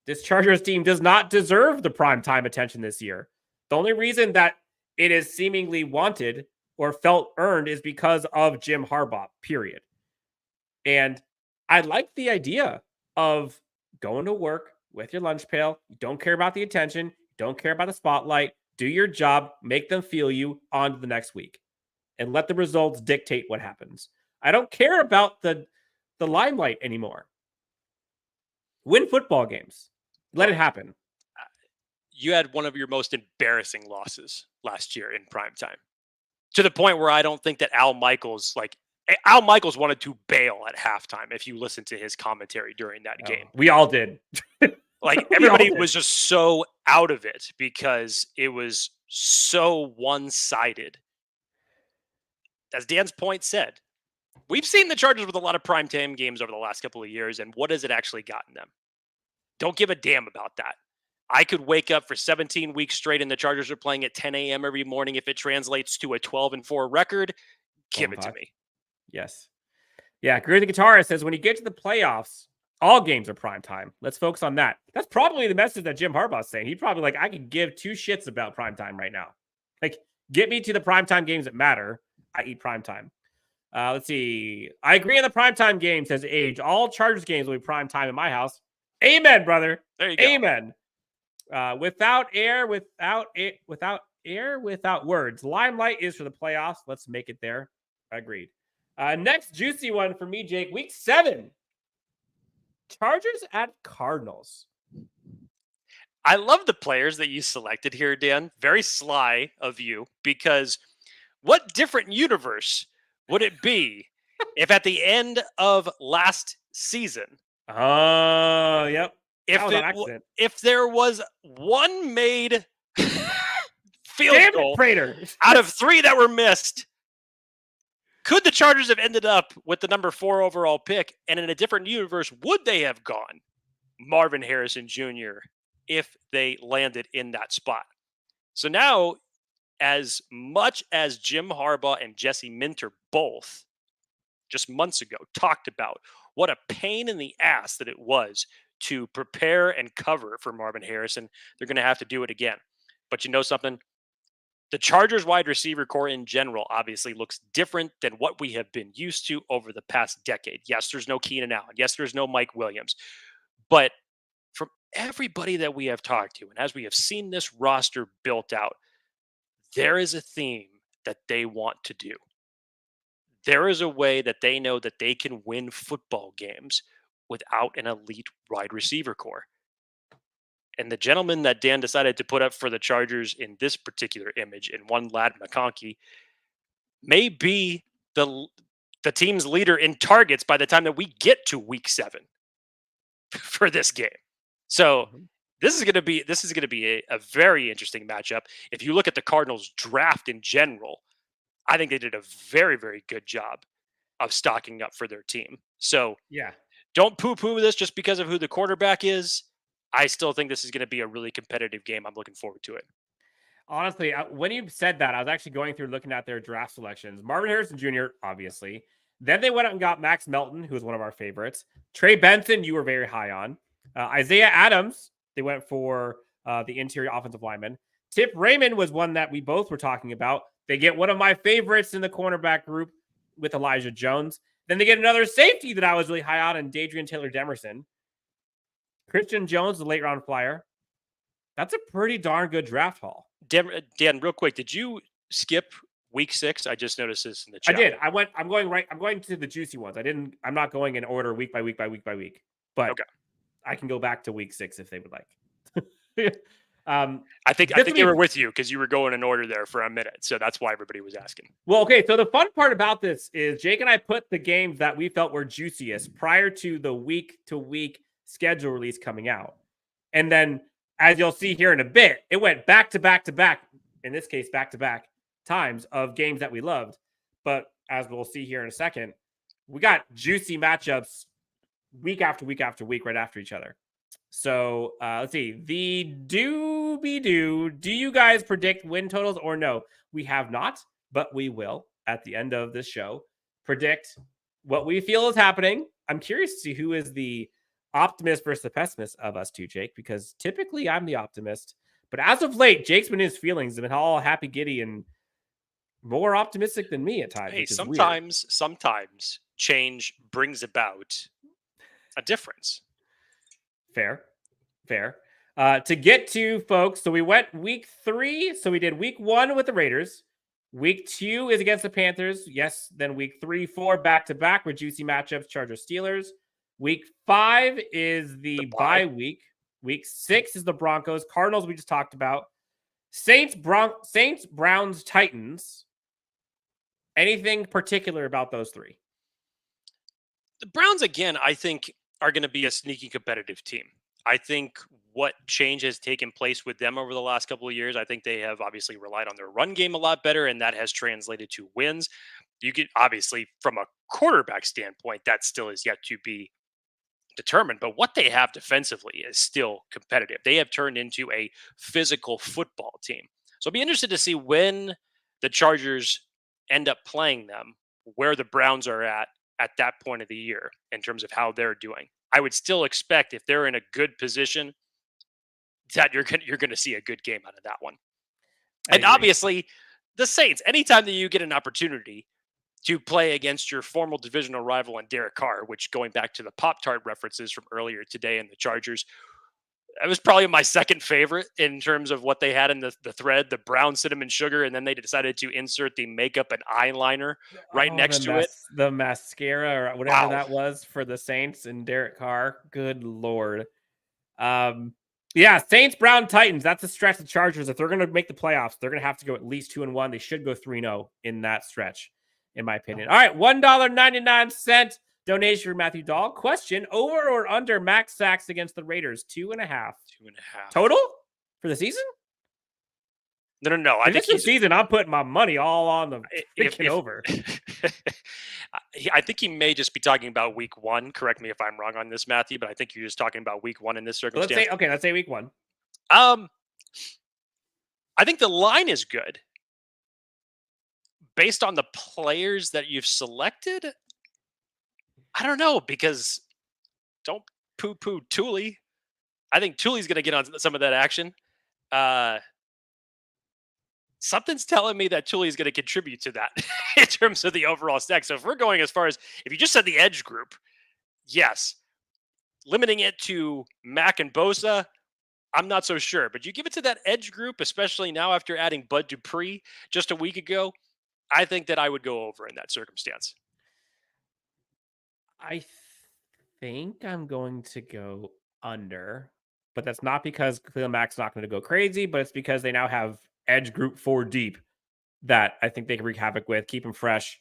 this Chargers team does not deserve the primetime attention this year. The only reason that it is seemingly wanted or felt earned is because of Jim Harbaugh, period. And I like the idea of going to work with your lunch pail. You don't care about the attention. You don't care about the spotlight. Do your job. Make them feel you. On to the next week. And let the results dictate what happens. I don't care about the limelight anymore. Win football games. Let it happen. You had one of your most embarrassing losses last year in primetime. To the point where I don't think that Al Michaels wanted to bail at halftime if you listen to his commentary during that game. We all did. Like, everybody was just so out of it because it was so one-sided. As Dan's point said, we've seen the Chargers with a lot of primetime games over the last couple of years, and what has it actually gotten them? Don't give a damn about that. I could wake up for 17 weeks straight and the Chargers are playing at 10 a.m. every morning. If it translates to a 12-4 record, give it to me. Yes. Yeah, Greer the Guitarist says, when you get to the playoffs, all games are prime time. Let's focus on that. That's probably the message that Jim Harbaugh's saying. He'd probably I could give 2 shits about prime time right now. Like, get me to the primetime games that matter, i.e. primetime. Let's see. I agree on the primetime game, says Age. All Chargers games will be primetime in my house. Amen, brother. There you go. Amen. Without words. Limelight is for the playoffs. Let's make it there. Agreed. Next juicy one for me, Jake. Week 7. Chargers at Cardinals. I love the players that you selected here, Dan. Very sly of you, because what different universe would it be if at the end of last season, yep. if there was one made field goal out of 3 that were missed, could the Chargers have ended up with the number 4 overall pick? And in a different universe, would they have gone Marvin Harrison Jr. if they landed in that spot. So now, as much as Jim Harbaugh and Jesse Minter both just months ago talked about what a pain in the ass that it was to prepare and cover for Marvin Harrison, they're going to have to do it again. But you know something? The Chargers wide receiver core in general obviously looks different than what we have been used to over the past decade. Yes, there's no Keenan Allen. Yes, there's no Mike Williams. But from everybody that we have talked to, and as we have seen this roster built out, there is a theme that they want to do. There is a way that they know that they can win football games without an elite wide receiver core. And the gentleman that Dan decided to put up for the Chargers in this particular image, in one Ladd McConkey, may be the team's leader in targets by the time that we get to week 7 for this game. So this is going to be a very interesting matchup. If you look at the Cardinals draft in general, I think they did a very, very good job of stocking up for their team. So yeah, don't poo-poo this just because of who the quarterback is. I still think this is going to be a really competitive game. I'm looking forward to it. Honestly, when you said that, I was actually going through looking at their draft selections. Marvin Harrison Jr., obviously. Then they went out and got Max Melton, who was one of our favorites. Trey Benson, you were very high on. Isaiah Adams, they went for the interior offensive lineman. Tip Raymond was one that we both were talking about. They get one of my favorites in the cornerback group with Elijah Jones. Then they get another safety that I was really high on, and Dadrian Taylor-Demerson. Christian Jones, the late round flyer. That's a pretty darn good draft haul. Dan, real quick, did you skip week 6? I just noticed this in the chat. I did. I'm going to the juicy ones. I'm not going in order week by week by week by week. But okay, I can go back to week 6 if they would like. I think they were with you because you were going in order there for a minute. So that's why everybody was asking. Well, okay. So the fun part about this is Jake and I put the games that we felt were juiciest prior to the week to week schedule release coming out. And then, as you'll see here in a bit, it went back to back to back, in this case, back to back times of games that we loved. But as we'll see here in a second, we got juicy matchups week after week after week right after each other. So let's see. The do you guys predict win totals or no? We have not, but we will at the end of this show predict what we feel is happening. I'm curious to see who is the optimist versus the pessimist of us two, Jake, because typically I'm the optimist. But as of late, Jake's been in his feelings and been all happy giddy and more optimistic than me at times. Hey, sometimes change brings about a difference. Fair. To get to, folks, so we went week 3. So we did week 1 with the Raiders. Week 2 is against the Panthers. Yes. Then week 3, 4 back-to-back with juicy matchups, Chargers, Steelers. Week 5 is the bye week. Week 6 is the Broncos. Cardinals, we just talked about. Saints, Browns, Titans. Anything particular about those 3? The Browns, again, I think, are going to be a sneaky competitive team. I think what change has taken place with them over the last couple of years, I think they have obviously relied on their run game a lot better, and that has translated to wins. You get, obviously, from a quarterback standpoint, that still is yet to be determined, but what they have defensively is still competitive. They have turned into a physical football team. So I'll be interested to see when the Chargers end up playing them, where the Browns are at that point of the year in terms of how they're doing. I would still expect if they're in a good position that you're going to see a good game out of that one. And obviously the Saints, anytime that you get an opportunity to play against your former divisional rival in Derek Carr, which going back to the Pop-Tart references from earlier today in the Chargers, that was probably my second favorite in terms of what they had in the thread, the brown cinnamon sugar, and then they decided to insert the makeup and eyeliner right next to it. The mascara or whatever that was for the Saints and Derek Carr. Good Lord. Yeah, Saints, Brown, Titans. That's a stretch of the Chargers. If they're going to make the playoffs, they're going to have to go at least 2-1. They should go 3-0 in that stretch, in my opinion. All right, $1.99 donation for Matthew Dahl. Question: over or under max sacks against the Raiders? 2.5. 2.5 total for the season? No. I think this season, I'm putting my money all on the freaking over. I think he may just be talking about week 1. Correct me if I'm wrong on this, Matthew, but I think you're just talking about week 1 in this circumstance. Let's say week 1. I think the line is good. Based on the players that you've selected, I don't know, because don't poo-poo Thule. I think Thule's going to get on some of that action. Something's telling me that Thule is going to contribute to that in terms of the overall stack. So if we're going as far as, if you just said the edge group, yes. Limiting it to Mac and Bosa, I'm not so sure. But you give it to that edge group, especially now after adding Bud Dupree just a week ago, I think that I would go over in that circumstance. I think I'm going to go under, but that's not because Khalil Mack's not going to go crazy, but it's because they now have edge group 4 deep that I think they can wreak havoc with, keep them fresh.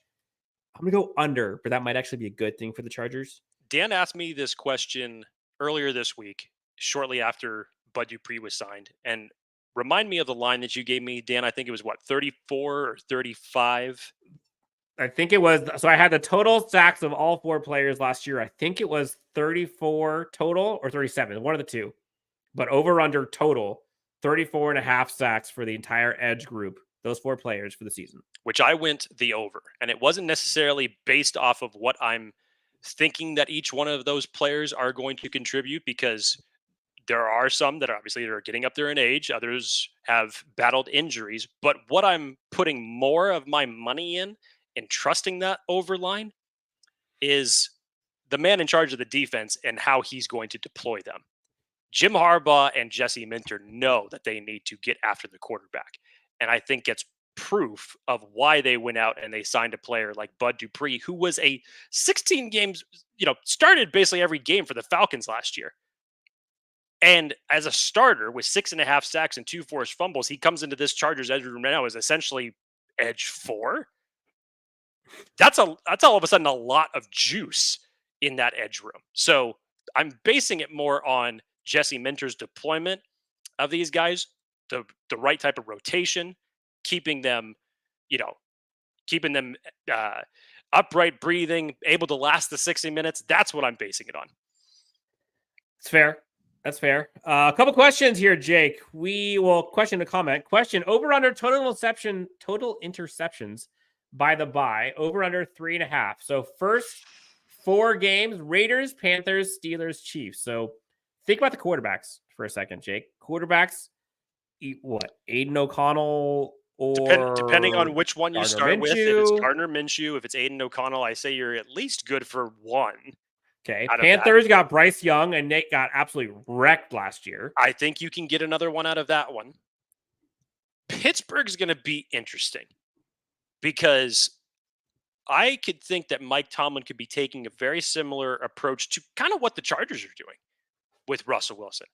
I'm going to go under, but that might actually be a good thing for the Chargers. Dan asked me this question earlier this week, shortly after Bud Dupree was signed. And remind me of the line that you gave me, Dan. I think it was 34 or 35? I think it was. So I had the total sacks of all 4 players last year. I think it was 34 total or 37, one of the two. But over under total, 34 and a half sacks for the entire edge group, those 4 players for the season. Which I went the over. And it wasn't necessarily based off of what I'm thinking that each one of those players are going to contribute, because there are some that obviously are getting up there in age. Others have battled injuries. But what I'm putting more of my money in and trusting that over line is the man in charge of the defense and how he's going to deploy them. Jim Harbaugh and Jesse Minter know that they need to get after the quarterback. And I think it's proof of why they went out and they signed a player like Bud Dupree, who was a 16 games, started basically every game for the Falcons last year. And as a starter with 6.5 sacks and 2 forced fumbles, he comes into this Chargers edge room now as essentially edge 4. That's all of a sudden a lot of juice in that edge room. So I'm basing it more on Jesse Minter's deployment of these guys, the right type of rotation, keeping them upright, breathing, able to last the 60 minutes. That's what I'm basing it on. It's fair. That's fair. A couple questions here, Jake. Question to comment. Question: over under total interceptions by the bye. Over under 3.5. So first 4 games: Raiders, Panthers, Steelers, Chiefs. So think about the quarterbacks for a second, Jake. Quarterbacks, Aiden O'Connell or depending on which one you start with. If it's Gardner Minshew, if it's Aiden O'Connell, I say you're at least good for 1. Okay. Panthers got Bryce Young, and Nate got absolutely wrecked last year. I think you can get another one out of that one. Pittsburgh's going to be interesting because I could think that Mike Tomlin could be taking a very similar approach to kind of what the Chargers are doing with Russell Wilson.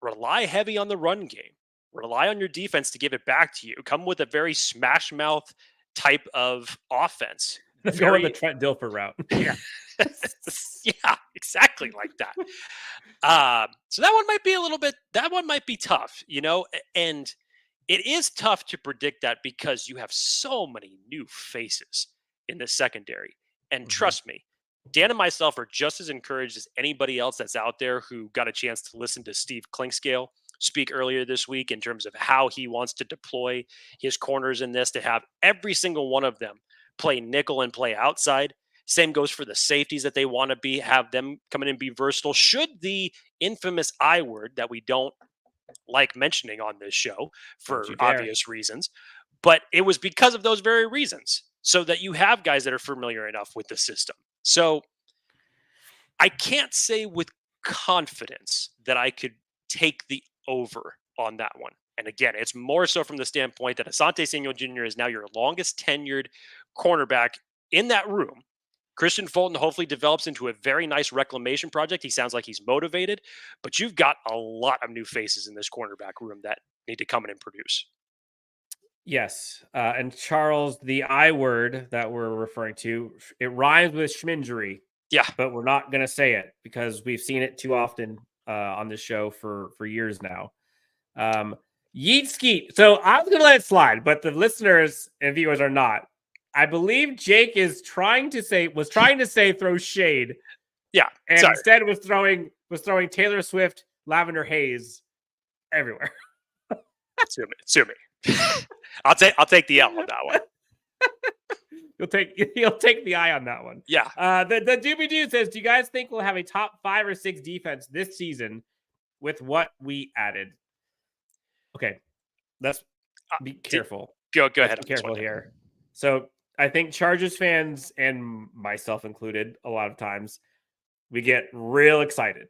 Rely heavy on the run game. Rely on your defense to give it back to you. Come with a very smash mouth type of offense. Let's go with the Trent Dilfer route. Yeah. Yeah, exactly like that. So that one might be tough, and it is tough to predict that because you have so many new faces in the secondary. And trust me, Dan and myself are just as encouraged as anybody else that's out there who got a chance to listen to Steve Klinkscale speak earlier this week in terms of how he wants to deploy his corners in this, to have every single one of them play nickel and play outside. Same goes for the safeties that they want to have them come in and be versatile. Should the infamous I word that we don't like mentioning on this show for obvious reasons, but it was because of those very reasons, so that you have guys that are familiar enough with the system. So I can't say with confidence that I could take the over on that one. And again, it's more so from the standpoint that Asante Samuel Jr. is now your longest tenured cornerback in that room. Christian Fulton hopefully develops into a very nice reclamation project. He sounds like he's motivated, but you've got a lot of new faces in this cornerback room that need to come in and produce. Yes. And Charles, the I word that we're referring to, it rhymes with schmingery. Yeah. But we're not going to say it because we've seen it too often on this show for years now. Yeet skeet. So I was gonna let it slide, but the listeners and viewers are not. I believe Jake was trying to say throw shade. Yeah, and sorry. instead was throwing Taylor Swift, Lavender Haze everywhere. Sue me. I'll take the L on that one. You'll take the eye on that one. Yeah. The Doobie Doo says, do you guys think we'll have a top 5 or 6 defense this season with what we added? Okay, let's be careful. Go ahead. Be careful here. So I think Chargers fans, and myself included, a lot of times we get real excited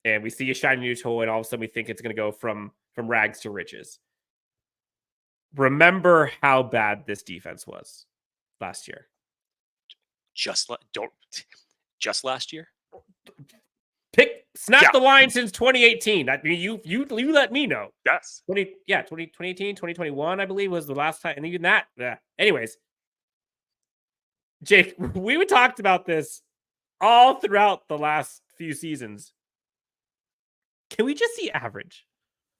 and we see a shiny new toy, and all of a sudden we think it's going to go from rags to riches. Remember how bad this defense was last year. Just last year. Snap the line since 2018. I mean, you let me know. Yes. 2018, 2021, I believe was the last time, and even that. Anyways, Jake, we talked about this all throughout the last few seasons. Can we just see average?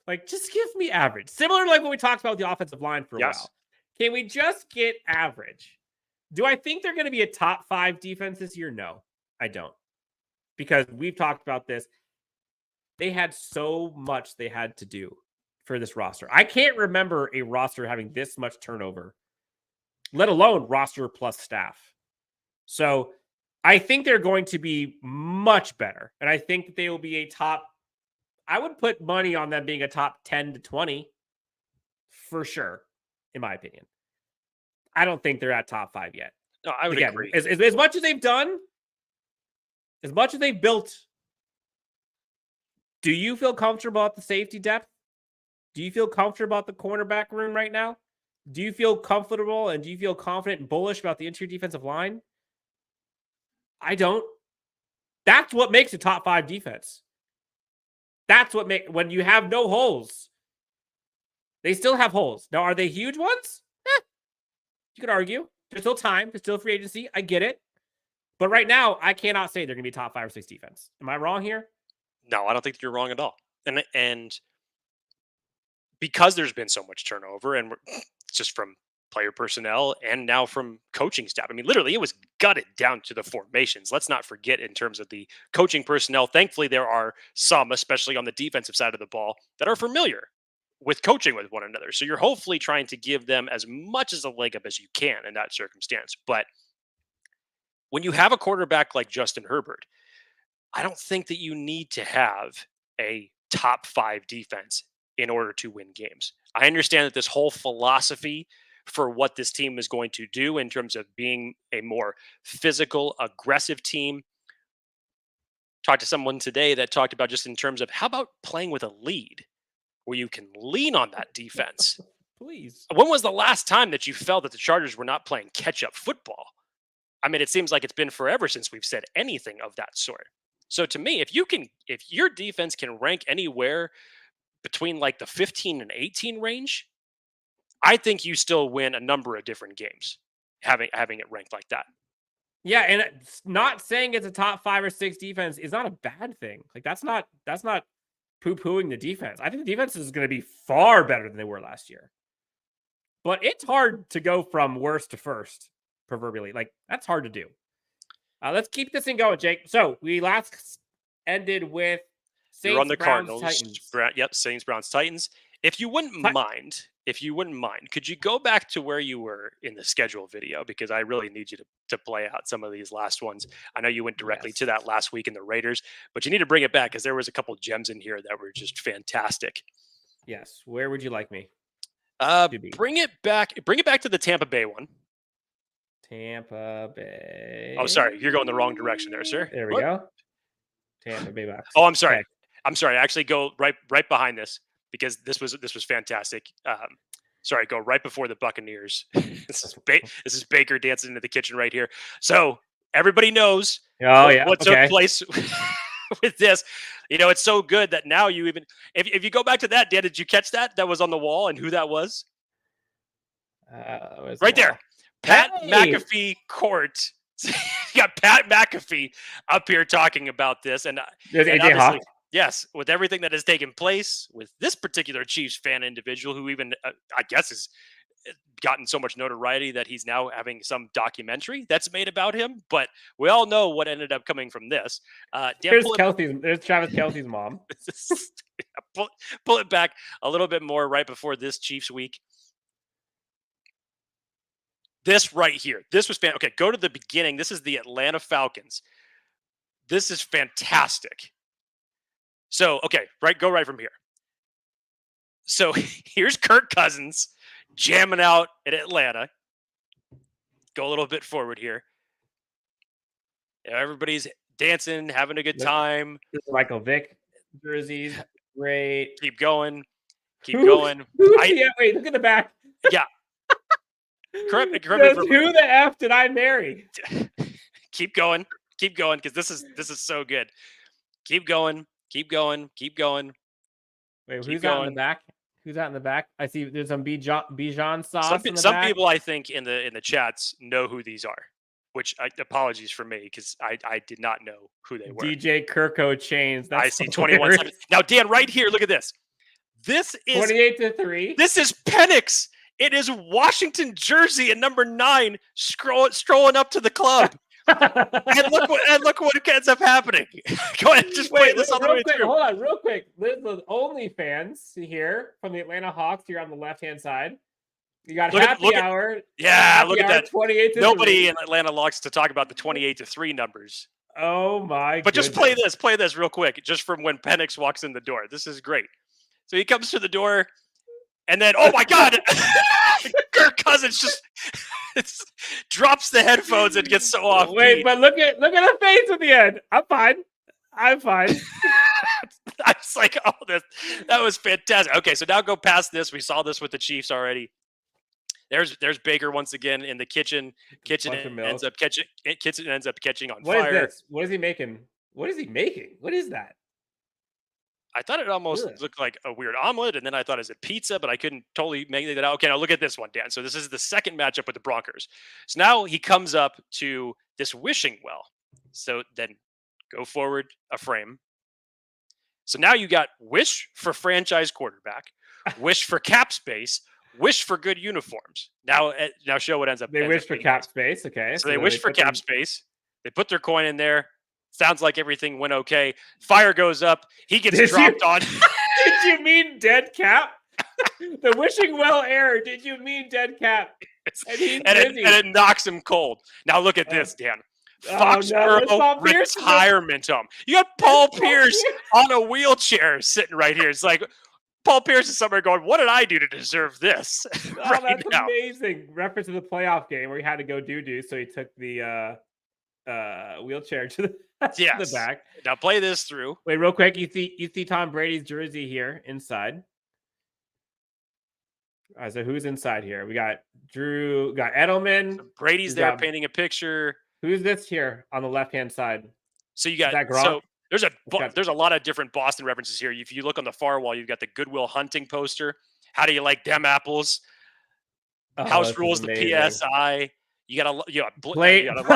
Like, just give me average. Similar to like what we talked about with the offensive line for a while. Can we just get average? Do I think they're going to be a top 5 defense this year? No, I don't. Because we've talked about this. They had so much they had to do for this roster. I can't remember a roster having this much turnover, let alone roster plus staff. So I think they're going to be much better. And I think that they will be a top, I would put money on them being a top 10 to 20 for sure, in my opinion. I don't think they're at top 5 yet. No, I would agree. As much as they've done, as much as they've built, do you feel comfortable at the safety depth? Do you feel comfortable about the cornerback room right now? Do you feel comfortable and do you feel confident and bullish about the interior defensive line? I don't. That's what makes a top 5 defense. That's what when you have no holes. They still have holes. Now, are they huge ones? You could argue. There's still time. There's still free agency. I get it. But right now, I cannot say they're going to be top 5 or 6 defense. Am I wrong here? No, I don't think you're wrong at all. And because there's been so much turnover, and just from player personnel and now from coaching staff. I mean, literally, it was gutted down to the formations. Let's not forget in terms of the coaching personnel. Thankfully, there are some, especially on the defensive side of the ball, that are familiar with coaching with one another. So you're hopefully trying to give them as much as a leg up as you can in that circumstance. But when you have a quarterback like Justin Herbert, I don't think that you need to have a top 5 defense in order to win games. I understand that this whole philosophy for what this team is going to do in terms of being a more physical, aggressive team. Talked to someone today that talked about just in terms of how about playing with a lead where you can lean on that defense. Please. When was the last time that you felt that the Chargers were not playing catch-up football? I mean, it seems like it's been forever since we've said anything of that sort. So to me, if your defense can rank anywhere between like the 15 and 18 range, I think you still win a number of different games having it ranked like that. Yeah, and not saying it's a top 5 or 6 defense is not a bad thing. Like that's not poo-pooing the defense. I think the defense is going to be far better than they were last year. But it's hard to go from worst to first, proverbially. Like that's hard to do. Let's keep this thing going, Jake. So we last ended with Saints, You're on the Browns, Cardinals. Titans. Saints, Browns, Titans. If you wouldn't mind, could you go back to where you were in the schedule video? Because I really need you to play out some of these last ones. I know you went directly to that last week in the Raiders, but you need to bring it back because there was a couple gems in here that were just fantastic. Yes. Where would you like me? Bring it back to the Tampa Bay one. Tampa Bay. Oh, sorry. You're going the wrong direction there, sir. There we go. Tampa Bay Bucks. Oh, I'm sorry. Okay. I'm sorry. Actually, go right behind this because this was fantastic. Sorry, go right before the Buccaneers. This is Baker dancing into the kitchen right here. So everybody knows what took place with this. You know, it's so good that now you even if you go back to that, Dan, did you catch that? That was on the wall and who that was? Right there. Pat McAfee Court. You got Pat McAfee up here talking about this, and AJ Hawk. Yes, with everything that has taken place with this particular Chiefs fan individual who even, I guess, has gotten so much notoriety that he's now having some documentary that's made about him. But we all know what ended up coming from this. Dan, There's Travis Kelce's mom. pull it back a little bit more right before this Chiefs week. This right here. This was okay. Go to the beginning. This is the Atlanta Falcons. This is fantastic. So, okay, go right from here. So here's Kirk Cousins jamming out in Atlanta. Go a little bit forward here. Everybody's dancing, having a good time. Michael Vick jerseys. Great. Keep going. Keep going. Wait, look at the back. Yeah. Correct me who the F did I marry? Keep going, because this is so good. Keep going. Wait, who's out in the back? Who's out in the back? I see there's some Bijan sauce. Some people I think in the chats know who these are, which apologies for me because I did not know who they were. DJ Kirko chains. I see 21. Now, Dan, right here, look at this. This is 28-3. This is Penix. It is Washington jersey at number 9 strolling up to the club. and look what ends up happening. Go ahead, just play this all the way through. Hold on, real quick. The OnlyFans here from the Atlanta Hawks here on the left-hand side. You got happy hour. Yeah, look at that. 28-3. Nobody in Atlanta likes to talk about the 28-3 numbers. Oh my! But just play this real quick, just from when Penix walks in the door. This is great. So he comes to the door. And then, oh my God, Kirk Cousins just drops the headphones and gets so off. Wait, but look at the face at the end. I'm fine. I was like, oh, that was fantastic. Okay, so now go past this. We saw this with the Chiefs already. There's Baker once again in the kitchen. Kitchen ends up catching on fire. What is this? What is he making? What is that? I thought it almost looked like a weird omelet, and then I thought it was a pizza, but I couldn't totally make that out. Okay, now look at this one, Dan. So this is the second matchup with the Broncos. So now he comes up to this wishing well. So then go forward a frame. So now you got wish for franchise quarterback, wish for cap space, wish for good uniforms. Now show what ends up. They wish for cap space. Okay. So they wish for cap space. They put their coin in there. Sounds like everything went okay. Fire goes up. He gets dropped on. Did you mean dead cap? The wishing well error. Did you mean dead cap? And it knocks him cold. Now look at this, Dan. Foxborough retirement home. You got Paul Pierce on a wheelchair sitting right here. It's like Paul Pierce is somewhere going, what did I do to deserve this? That's amazing. Reference to the playoff game where he had to go doo-doo, so he took the wheelchair to the back. Now play this through. Wait, real quick. You see Tom Brady's jersey here inside. All right, so who's inside here? We got Drew, got Edelman. So Brady's there painting a picture. Who's this here on the left-hand side? So you got there's a lot of different Boston references here. If you look on the far wall, you've got the Goodwill Hunting poster. How do you like them apples? House rules, the PSI. You got a lot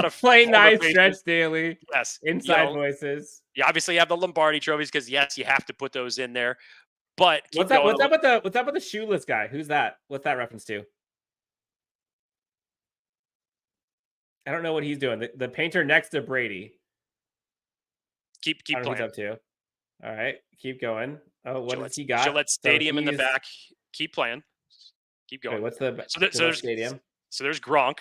of play nice stretch daily. Yes, inside voices. You obviously have the Lombardi trophies because yes, you have to put those in there. But what's up with the shoeless guy? Who's that? What's that reference to? I don't know what he's doing. The painter next to Brady. Keep playing. What he's up to. All right, keep going. Oh, what does he got? Gillette Stadium in the back. Keep playing. Keep going. Wait, what's the there's stadium? So there's Gronk.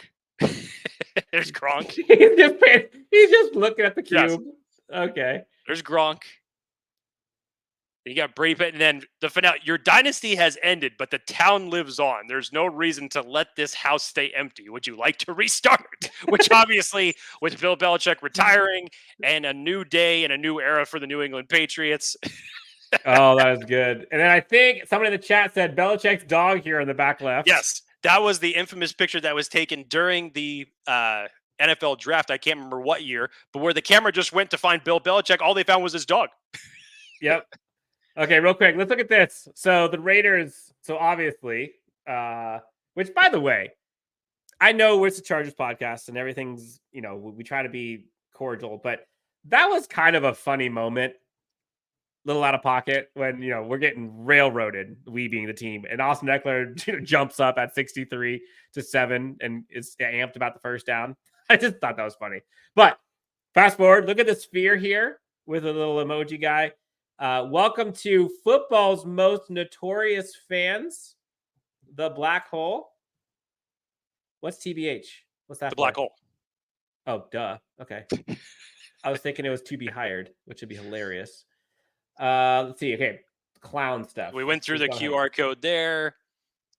There's Gronk. He's just looking at the cube. Yes. Okay. There's Gronk. You got Brady, and then the finale. Your dynasty has ended, but the town lives on. There's no reason to let this house stay empty. Would you like to restart? Which obviously, with Bill Belichick retiring and a new day and a new era for the New England Patriots. Oh, that is good. And then I think somebody in the chat said Belichick's dog here in the back left. Yes, that was the infamous picture that was taken during the NFL draft. I can't remember what year, but where the camera just went to find Bill Belichick, all they found was his dog. Yep. Okay, real quick, let's look at this. So the Raiders, obviously, which by the way, I know it's a Chargers podcast and everything's, we try to be cordial, but that was kind of a funny moment little out of pocket when we're getting railroaded, we being the team, and Austin Eckler jumps up at 63-7 and is amped about the first down. I just thought that was funny. But fast forward, look at the sphere here with a little emoji guy. Welcome to football's most notorious fans, the black hole. What's TBH? What's that? The black hole. Oh, duh. Okay. I was thinking it was to be hired, which would be hilarious. Let's see. Okay. Clown stuff. We went through the QR code there.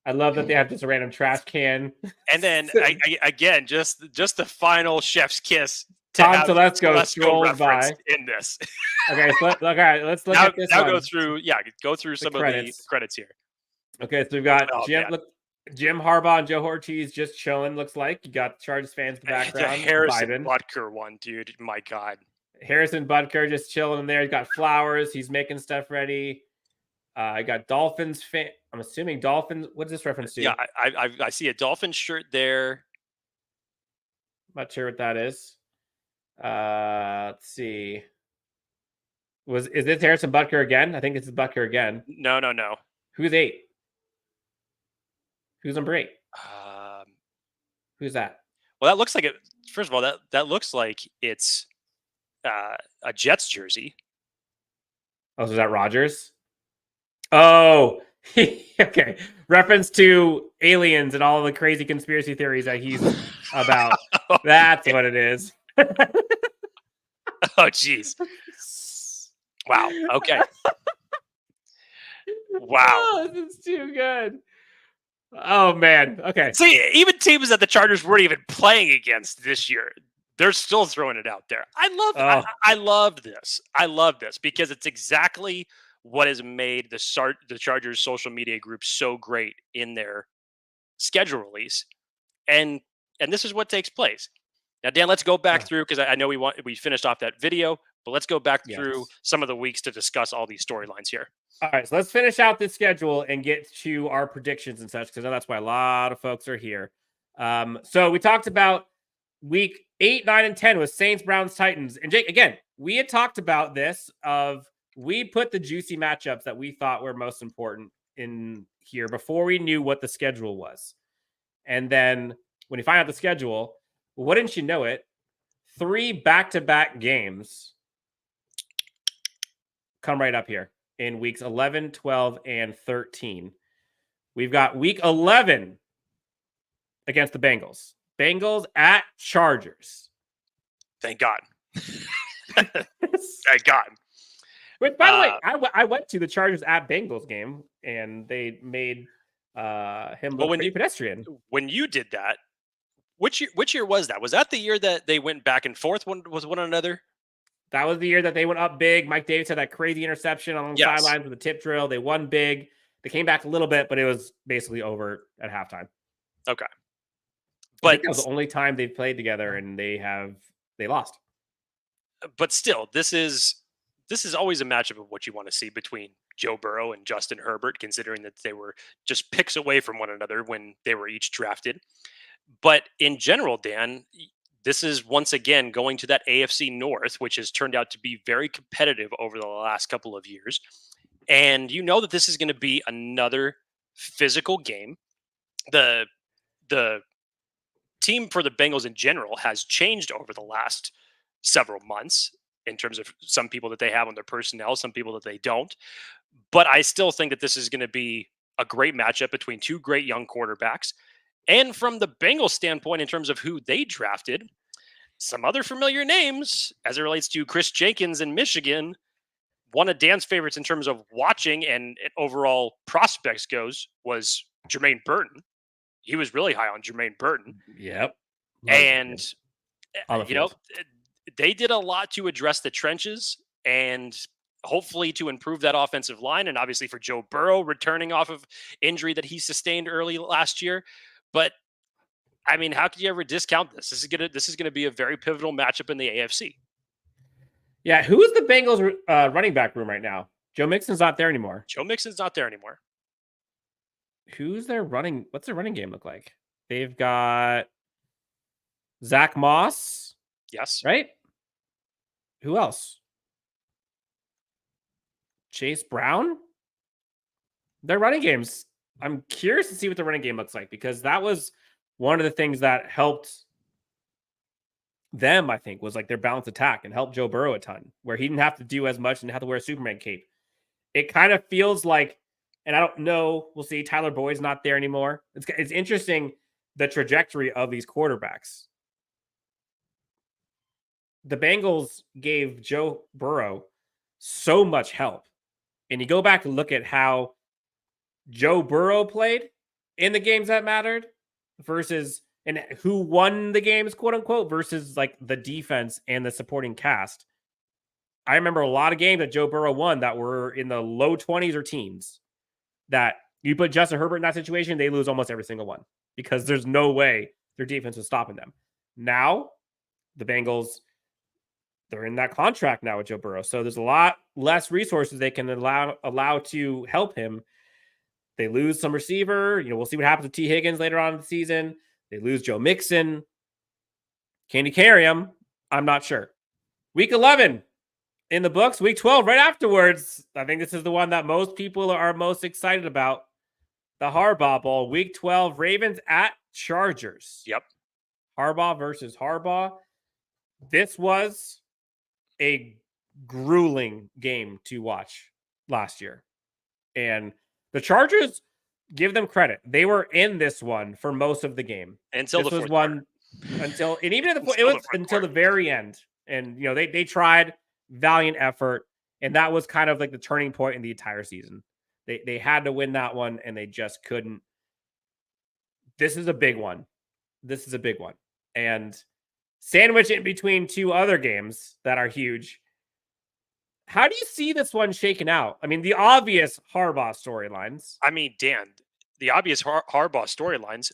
I love that they have just a random trash can. And then again, just the final chef's kiss. Tom Telesco strolled by in this. Okay, so all right, let's look at this. Now one. go through some of the credits here. Okay, so we've got Jim Harbaugh and Joe Ortiz just chilling. Looks like you got Chargers fans in the background. The Harrison Butker one, dude. My God. Harrison Butker just chilling in there. He's got flowers. He's making stuff ready. I got Dolphins fan. I'm assuming Dolphins. What's this reference to? Yeah, I see a Dolphins shirt there. Not sure what that is. Let's see. Is this Harrison Butker again? I think it's Butker again. No. Who's 8? Who's number 8? Who's that? Well, that looks like it. First of all, that looks like it's a Jets jersey. Oh, so is that Rodgers? Oh, okay. Reference to aliens and all the crazy conspiracy theories that he's about. That's what it is. Oh, geez. Wow. Okay. Wow. Oh, this is too good. Oh, man. Okay. See, even teams that the Chargers weren't even playing against this year, they're still throwing it out there. I love this. I love this because it's exactly what has made the Chargers social media group so great in their schedule release. And this is what takes place. Now, Dan, let's go back through because I know we finished off that video, but let's go back through some of the weeks to discuss all these storylines here. All right, so let's finish out this schedule and get to our predictions and such because I know that's why a lot of folks are here. So we talked about week 8, 9, and 10 with Saints, Browns, Titans. And Jake, again, we had talked about this we put the juicy matchups that we thought were most important in here before we knew what the schedule was. And then when you find out the schedule, wouldn't you know it, 3 back-to-back games come right up here in weeks 11, 12, and 13. We've got week 11 against the Bengals. Bengals at Chargers. Thank God. Thank God. Which, by the way, I went to the Chargers at Bengals game, and they made him look pretty pedestrian. When you did that, which year was that? Was that the year that they went back and forth with one another? That was the year that they went up big. Mike Davis had that crazy interception on the sidelines with the tip drill. They won big. They came back a little bit, but it was basically over at halftime. Okay. But that was the only time they've played together, and they lost. But still, this is always a matchup of what you want to see between Joe Burrow and Justin Herbert, considering that they were just picks away from one another when they were each drafted. But in general, Dan, this is once again going to that AFC North, which has turned out to be very competitive over the last couple of years. And you know that this is going to be another physical game. The team for the Bengals in general has changed over the last several months in terms of some people that they have on their personnel, some people that they don't. But I still think that this is going to be a great matchup between 2 great young quarterbacks. And from the Bengals standpoint, in terms of who they drafted, some other familiar names as it relates to Chris Jenkins in Michigan. One of Dan's favorites in terms of watching and overall prospects goes was Jermaine Burton. He was really high on Jermaine Burton. Yep. And, they did a lot to address the trenches and hopefully to improve that offensive line. And obviously for Joe Burrow returning off of injury that he sustained early last year. But I mean, how could you ever discount this? This is gonna be a very pivotal matchup in the AFC. Yeah, who is the Bengals running back room right now? Joe Mixon's not there anymore. Who's their running? What's their running game look like? They've got Zach Moss. Yes. Right? Who else? Chase Brown, their running games. I'm curious to see what the running game looks like, because that was one of the things that helped them, I think, was like their balanced attack and helped Joe Burrow a ton, where he didn't have to do as much and have to wear a Superman cape. It kind of feels like, and I don't know, we'll see. Tyler Boyd's not there anymore. It's interesting, the trajectory of these quarterbacks. The Bengals gave Joe Burrow so much help. And you go back and look at how Joe Burrow played in the games that mattered versus, and who won the games, quote unquote, versus like the defense and the supporting cast. I remember a lot of games that Joe Burrow won that were in the low 20s or teens, that you put Justin Herbert in that situation, they lose almost every single one, because there's no way their defense was stopping them. Now, the Bengals, they're in that contract now with Joe Burrow, so there's a lot less resources they can allow to help him. They lose some receiver. We'll see what happens with T. Higgins later on in the season. They lose Joe Mixon. Can he carry him? I'm not sure. Week 11 in the books. Week 12 right afterwards. I think this is the one that most people are most excited about. The Harbaugh Bowl. Week 12, Ravens at Chargers. Yep. Harbaugh versus Harbaugh. This was a grueling game to watch last year. And the Chargers, give them credit, they were in this one for most of the game. Until this the was one quarter. Until, and even at it was until the very end. And they tried, valiant effort, and that was kind of like the turning point in the entire season. They had to win that one, and they just couldn't. This is a big one. And sandwich in between two other games that are huge. How do you see this one shaken out? I mean, the obvious Harbaugh storylines. I mean, Dan, the obvious Harbaugh storylines,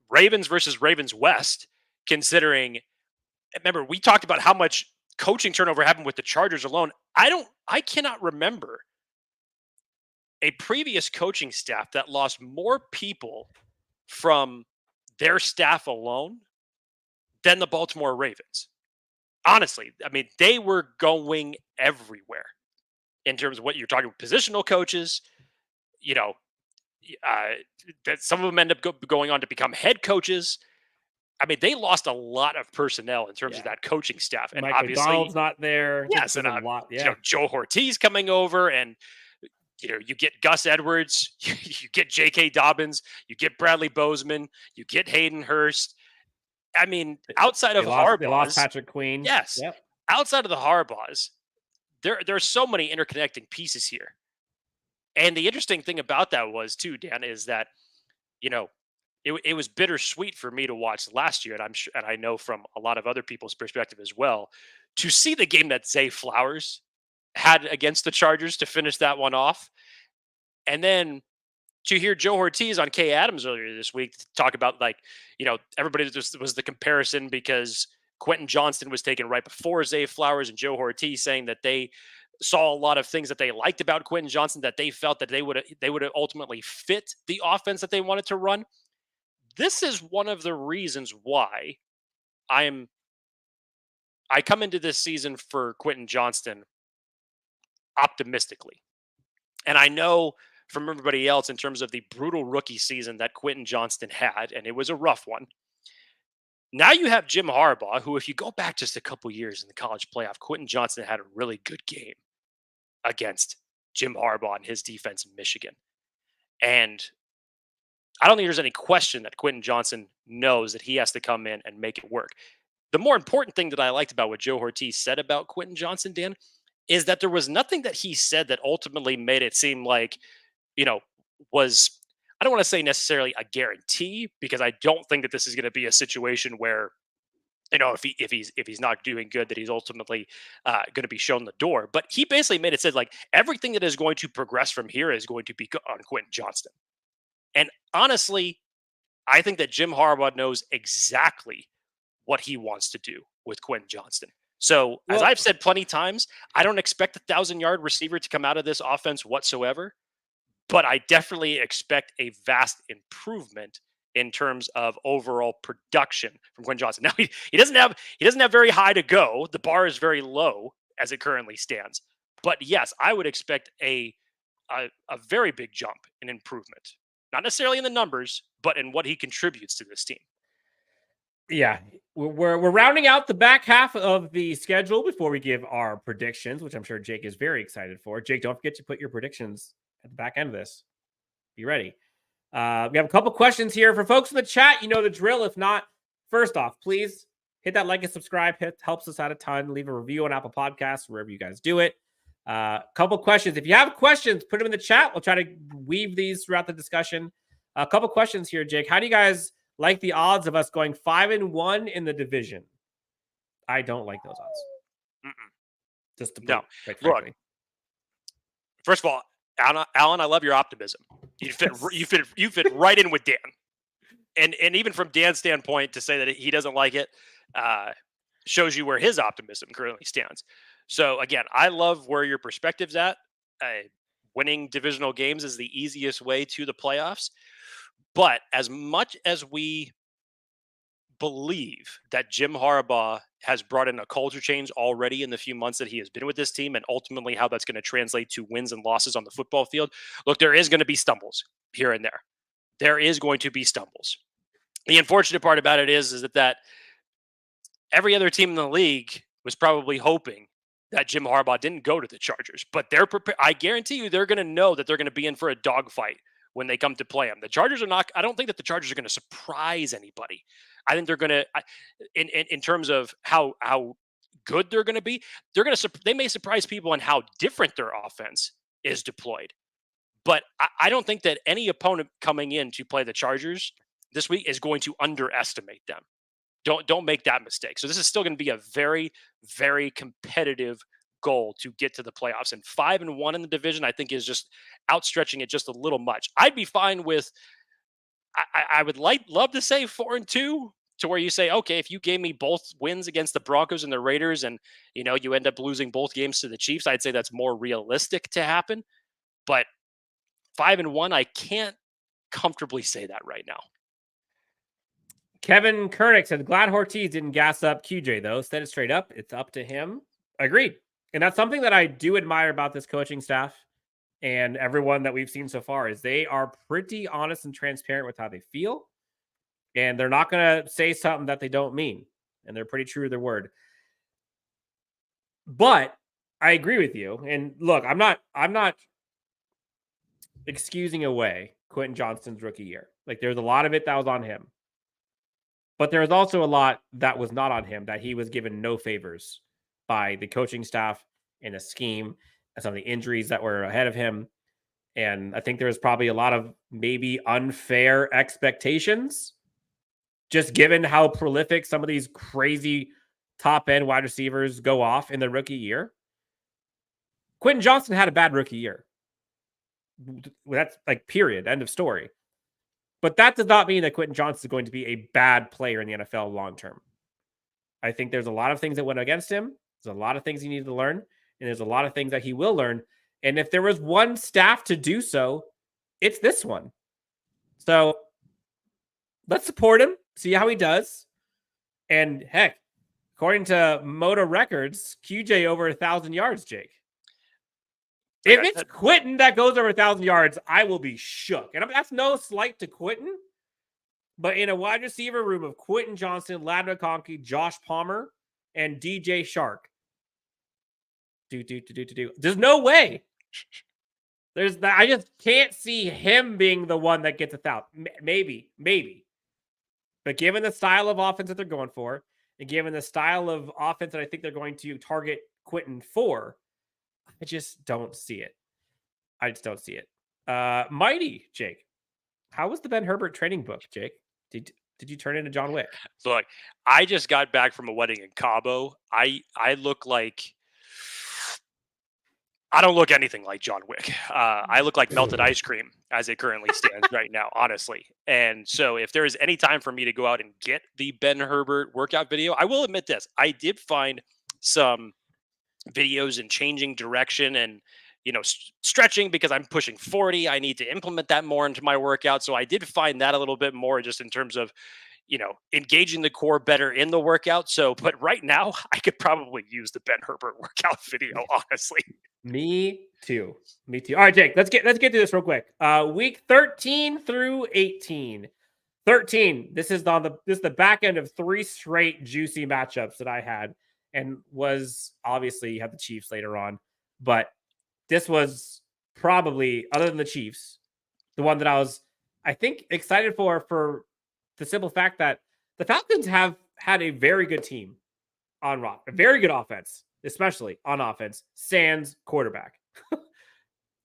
Ravens versus Ravens West, considering, remember, we talked about how much coaching turnover happened with the Chargers alone. I cannot remember a previous coaching staff that lost more people from their staff alone than the Baltimore Ravens. Honestly, I mean, they were going everywhere in terms of what you're talking about, positional coaches, that some of them end up going on to become head coaches. I mean, they lost a lot of personnel in terms of that coaching staff. And Mike obviously, McDonald's not there. Yes, and a lot. Yeah. Joe Ortiz coming over, and you get Gus Edwards, you get J.K. Dobbins, you get Bradley Bozeman, you get Hayden Hurst. I mean, outside of Harbaugh's, they lost Patrick Queen. Yes. Yep. Outside of the Harbaughs, there are so many interconnecting pieces here. And the interesting thing about that was too, Dan, is that, it was bittersweet for me to watch last year. And I'm sure, and I know from a lot of other people's perspective as well, to see the game that Zay Flowers had against the Chargers to finish that one off. And then to hear Joe Ortiz on Kay Adams earlier this week talk about, everybody just was the comparison because Quentin Johnston was taken right before Zay Flowers, and Joe Ortiz saying that they saw a lot of things that they liked about Quentin Johnston, that they felt that they would have ultimately fit the offense that they wanted to run. This is one of the reasons why I come into this season for Quentin Johnston optimistically. And I know from everybody else in terms of the brutal rookie season that Quentin Johnston had, and it was a rough one. Now you have Jim Harbaugh, who, if you go back just a couple years in the college playoff, Quentin Johnston had a really good game against Jim Harbaugh and his defense in Michigan. And I don't think there's any question that Quentin Johnston knows that he has to come in and make it work. The more important thing that I liked about what Joe Ortiz said about Quentin Johnston, Dan, is that there was nothing that he said that ultimately made it seem like, was, I don't want to say necessarily a guarantee, because I don't think that this is going to be a situation where, if he's not doing good, that he's ultimately going to be shown the door. But he basically made it said, like, everything that is going to progress from here is going to be on Quentin Johnston. And honestly, I think that Jim Harbaugh knows exactly what he wants to do with Quentin Johnston. So, as I've said plenty of times, I don't expect a 1,000-yard receiver to come out of this offense whatsoever, but I definitely expect a vast improvement in terms of overall production from Quentin Johnston. Now, he doesn't have very high to go. The bar is very low as it currently stands. But yes, I would expect a very big jump in improvement. Not necessarily in the numbers, but in what he contributes to this team. Yeah, we're rounding out the back half of the schedule before we give our predictions, which I'm sure Jake is very excited for. Jake, don't forget to put your predictions at the back end of this. Be ready. We have a couple questions here for folks in the chat. You know the drill. If not, first off, please hit that like and subscribe. Helps us out a ton. Leave a review on Apple Podcasts, wherever you guys do it. Couple questions. If you have questions, put them in the chat. We'll try to weave these throughout the discussion. A couple questions here, Jake. How do you guys like the odds of us going 5-1 in the division? I don't like those odds. Just to no. Look, first of all, Alan, I love your optimism. You fit right in with Dan, and even from Dan's standpoint, to say that he doesn't like it shows you where his optimism currently stands. So again, I love where your perspective's at. Winning divisional games is the easiest way to the playoffs. But as much as we believe that Jim Harbaugh has brought in a culture change already in the few months that he has been with this team, and ultimately how that's going to translate to wins and losses on the football field, look, there is going to be stumbles here and there. There is going to be stumbles. The unfortunate part about it is that every other team in the league was probably hoping that Jim Harbaugh didn't go to the Chargers, but they're prepared. I guarantee you they're going to know that they're going to be in for a dogfight when they come to play them. The Chargers are not, I don't think that the Chargers are going to surprise anybody. I think they're going to, in terms of how good they're going to be, they may surprise people on how different their offense is deployed. But I don't think that any opponent coming in to play the Chargers this week is going to underestimate them. Don't make that mistake. So this is still going to be a very, very competitive goal to get to the playoffs, and 5-1 in the division, I think, is just outstretching it just a little much. I'd be fine with, I would love to say 4-2, to where you say, okay, if you gave me both wins against the Broncos and the Raiders, and you end up losing both games to the Chiefs, I'd say that's more realistic to happen. But 5-1, I can't comfortably say that right now. Kevin Koenig said, glad Ortiz didn't gas up QJ, though. Said it straight up. It's up to him. Agreed. And that's something that I do admire about this coaching staff and everyone that we've seen so far, is they are pretty honest and transparent with how they feel. And they're not going to say something that they don't mean. And they're pretty true to their word. But I agree with you. And look, I'm not excusing away Quentin Johnston's rookie year. Like, there's a lot of it that was on him. But there was also a lot that was not on him, that he was given no favors by the coaching staff and the scheme and some of the injuries that were ahead of him. And I think there was probably a lot of maybe unfair expectations, just given how prolific some of these crazy top-end wide receivers go off in their rookie year. Quentin Johnston had a bad rookie year. That's like period, end of story. But that does not mean that Quentin Johnston is going to be a bad player in the NFL long-term. I think there's a lot of things that went against him. There's a lot of things he needed to learn, and there's a lot of things that he will learn. And if there was one staff to do so, it's this one. So let's support him, see how he does. And heck, according to Moto Records, QJ over 1,000 yards, Jake. If it's Quentin that goes over 1,000 yards, I will be shook. And that's no slight to Quentin, but in a wide receiver room of Quentin Johnston, Ladd McConkey, Josh Palmer, and DJ Shark. There's no way. I just can't see him being the one that gets 1,000. Maybe. But given the style of offense that they're going for, and given the style of offense that I think they're going to target Quentin for, I just don't see it. Mighty, Jake. How was the Ben Herbert training book, Jake? Did you turn into John Wick? Look, I just got back from a wedding in Cabo. I look like, I don't look anything like John Wick. I look like melted ice cream as it currently stands right now, honestly. And so if there is any time for me to go out and get the Ben Herbert workout video, I will admit this. I did find some videos and changing direction and, stretching, because I'm pushing 40. I need to implement that more into my workout. So I did find that a little bit more, just in terms of, engaging the core better in the workout. So, but right now, I could probably use the Ben Herbert workout video, honestly. Me too. Me too. All right, Jake, let's get through this real quick. Week 13 through 18. 13. This is the back end of 3 straight juicy matchups that I had, and was obviously you have the Chiefs later on, but this was probably, other than the Chiefs, the one that I think excited for the simple fact that the Falcons have had a very good team on rock, a very good offense, especially on offense, sans quarterback.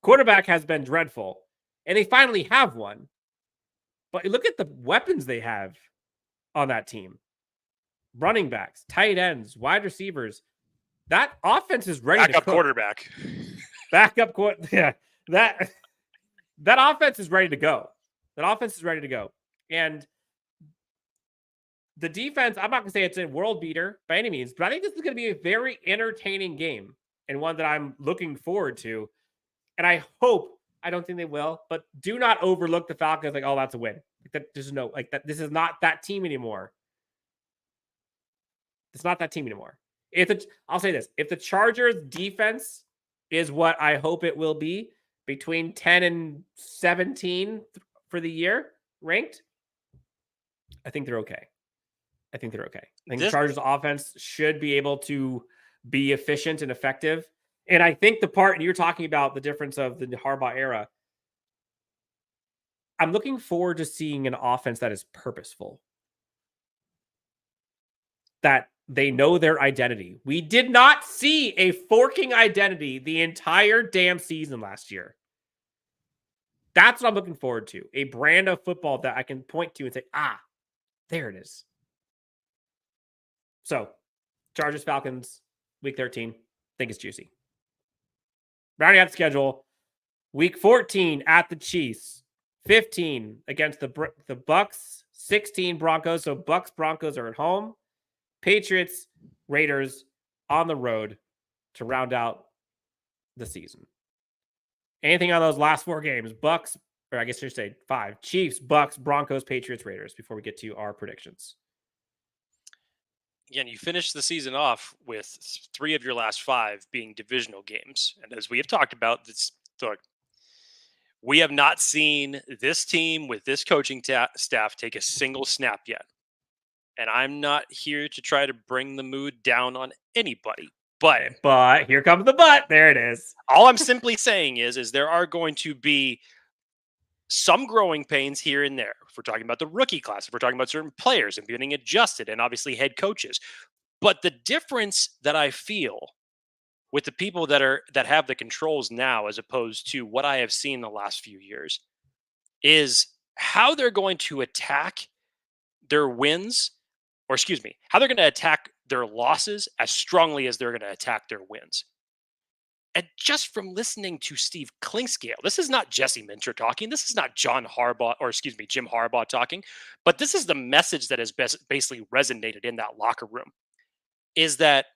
Quarterback has been dreadful, and they finally have one. But look at the weapons they have on that team. Running backs, tight ends, wide receivers. That offense is ready to cook. Quarterback. Backup quarterback. Yeah. That offense is ready to go. That offense is ready to go. And the defense, I'm not going to say it's a world beater by any means, but I think this is going to be a very entertaining game and one that I'm looking forward to. And I don't think they will, but do not overlook the Falcons like, oh, that's a win. This is not that team anymore. It's not that team anymore. I'll say this. If the Chargers defense is what I hope it will be, between 10 and 17 for the year ranked, I think they're okay. I think the Chargers offense should be able to be efficient and effective. And I think the part you're talking about, the difference of the Harbaugh era, I'm looking forward to seeing an offense that is purposeful, that they know their identity. We did not see a forking identity the entire damn season last year. That's what I'm looking forward to. A brand of football that I can point to and say, there it is. So, Chargers, Falcons, week 13. I think it's juicy. Rounding out the schedule, week 14 at the Chiefs, 15 against the Bucks, 16 Broncos. So Bucks, Broncos are at home. Patriots, Raiders on the road to round out the season. Anything on those last 4 games? Bucks, or I guess I should say 5. Chiefs, Bucks, Broncos, Patriots, Raiders, before we get to our predictions. Again, you finished the season off with 3 of your last 5 being divisional games. And as we have talked about, we have not seen this team with this coaching staff take a single snap yet. And I'm not here to try to bring the mood down on anybody. But here comes the but. There it is. All I'm simply saying is there are going to be some growing pains here and there. If we're talking about the rookie class, if we're talking about certain players and getting adjusted, and obviously head coaches. But the difference that I feel with the people that have the controls now, as opposed to what I have seen the last few years, is how they're going to attack their wins, or excuse me, how they're going to attack their losses as strongly as they're going to attack their wins. And just from listening to Steve Clinkscale, this is not Jesse Minter talking. This is not Jim Harbaugh talking. But this is the message that has basically resonated in that locker room, is that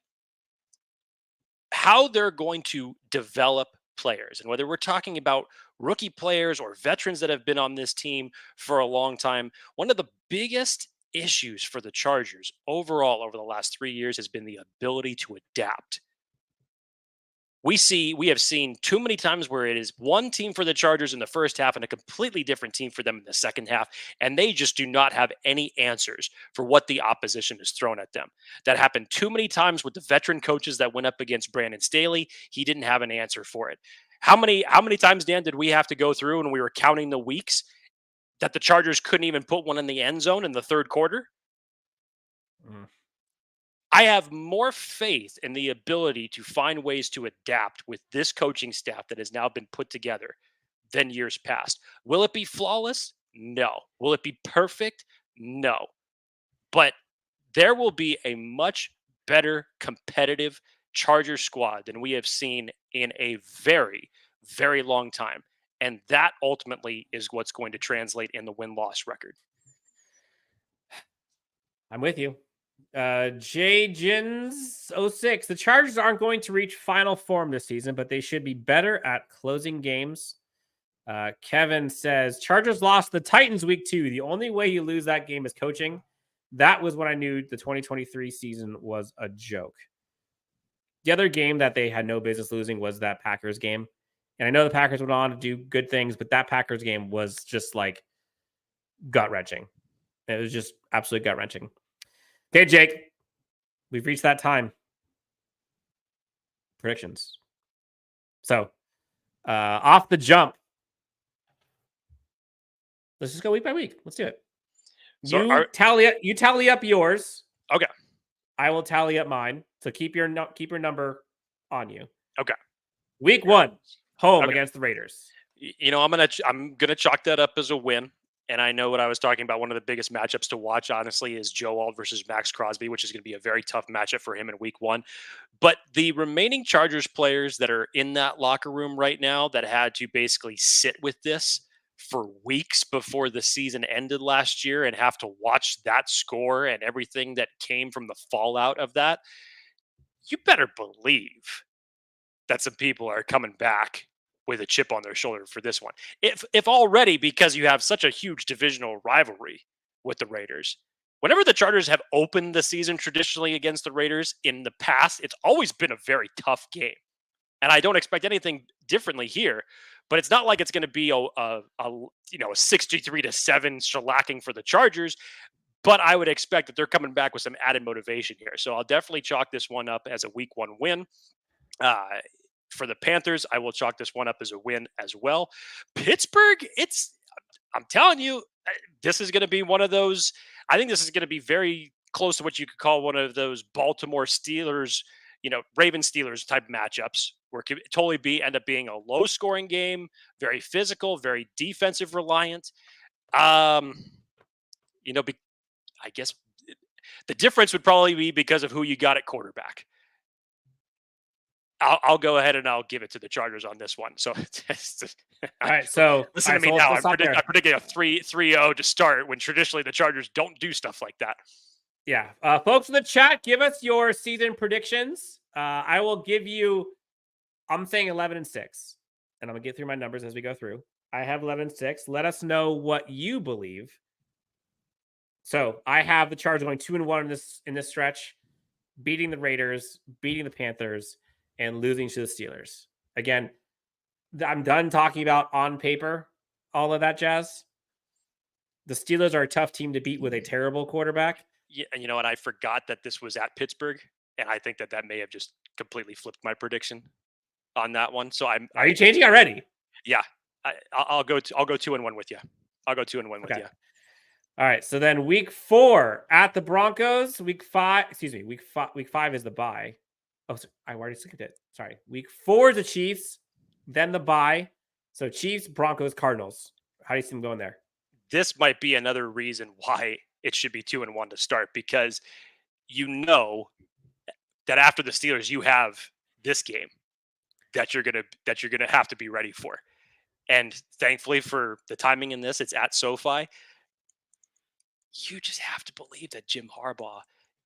how they're going to develop players. And whether we're talking about rookie players or veterans that have been on this team for a long time, one of the biggest issues for the Chargers overall over the last 3 years has been the ability to adapt. We have seen too many times where it is one team for the Chargers in the first half and a completely different team for them in the second half, and they just do not have any answers for what the opposition is thrown at them. That happened too many times with the veteran coaches that went up against Brandon Staley. He didn't have an answer for it. How many times, Dan, did we have to go through when we were counting the weeks that the Chargers couldn't even put one in the end zone in the third quarter? I have more faith in the ability to find ways to adapt with this coaching staff that has now been put together than years past. Will it be flawless? No. Will it be perfect? No. But there will be a much better competitive Charger squad than we have seen in a very, very long time. And that ultimately is what's going to translate in the win-loss record. I'm with you. JJins06. The Chargers aren't going to reach final form this season, but they should be better at closing games. Kevin says, Chargers lost the Titans week 2. The only way you lose that game is coaching. That was when I knew the 2023 season was a joke. The other game that they had no business losing was that Packers game. And I know the Packers went on to do good things, but that Packers game was just like gut-wrenching. It was just absolutely gut-wrenching. Okay, Jake, we've reached that time. Predictions. So, off the jump, let's just go week by week. Let's do it. So you tally up yours. Okay. I will tally up mine. So keep your number on you. Okay. Week 1, home against the Raiders. I'm gonna chalk that up as a win. And I know what I was talking about. One of the biggest matchups to watch, honestly, is Joe Alt versus Max Crosby, which is going to be a very tough matchup for him in week 1. But the remaining Chargers players that are in that locker room right now that had to basically sit with this for weeks before the season ended last year and have to watch that score and everything that came from the fallout of that, you better believe that some people are coming back with a chip on their shoulder for this one. If already, because you have such a huge divisional rivalry with the Raiders. Whenever the Chargers have opened the season traditionally against the Raiders in the past, it's always been a very tough game. And I don't expect anything differently here, but it's not like it's going to be a 63-7 shellacking for the Chargers. But I would expect that they're coming back with some added motivation here. So I'll definitely chalk this one up as a week 1 win. For the Panthers, I will chalk this one up as a win as well. Pittsburgh, I'm telling you, this is going to be one of those. I think this is going to be very close to what you could call one of those Baltimore Steelers, Raven Steelers type matchups, where it could totally end up being a low scoring game, very physical, very defensive reliant. I guess the difference would probably be because of who you got at quarterback. I'll go ahead and I'll give it to the Chargers on this one. So, all right. So listen to me now. I'm predicting a 3-0 to start when traditionally the Chargers don't do stuff like that. Yeah. Folks in the chat, give us your season predictions. I will give you, I'm saying 11-6, and I'm going to get through my numbers as we go through. I have 11-6. Let us know what you believe. So I have the Chargers going 2-1 in this stretch, beating the Raiders, beating the Panthers, and losing to the Steelers. Again, I'm done talking about on paper, all of that jazz. The Steelers are a tough team to beat with a terrible quarterback. Yeah, and you know what? I forgot that this was at Pittsburgh, and I think that may have just completely flipped my prediction on that one. So Are you changing already? Yeah, I'll go 2-1 with you. I'll go 2-1 with you. All right. So then week 4 at the Broncos. Week 5 is the bye. Oh, I already skipped it. Sorry. Week 4 is the Chiefs, then the bye. So Chiefs, Broncos, Cardinals. How do you see them going there? This might be another reason why it should be 2-1 to start, because you know that after the Steelers, you have this game that you're gonna have to be ready for. And thankfully for the timing in this, it's at SoFi. You just have to believe that Jim Harbaugh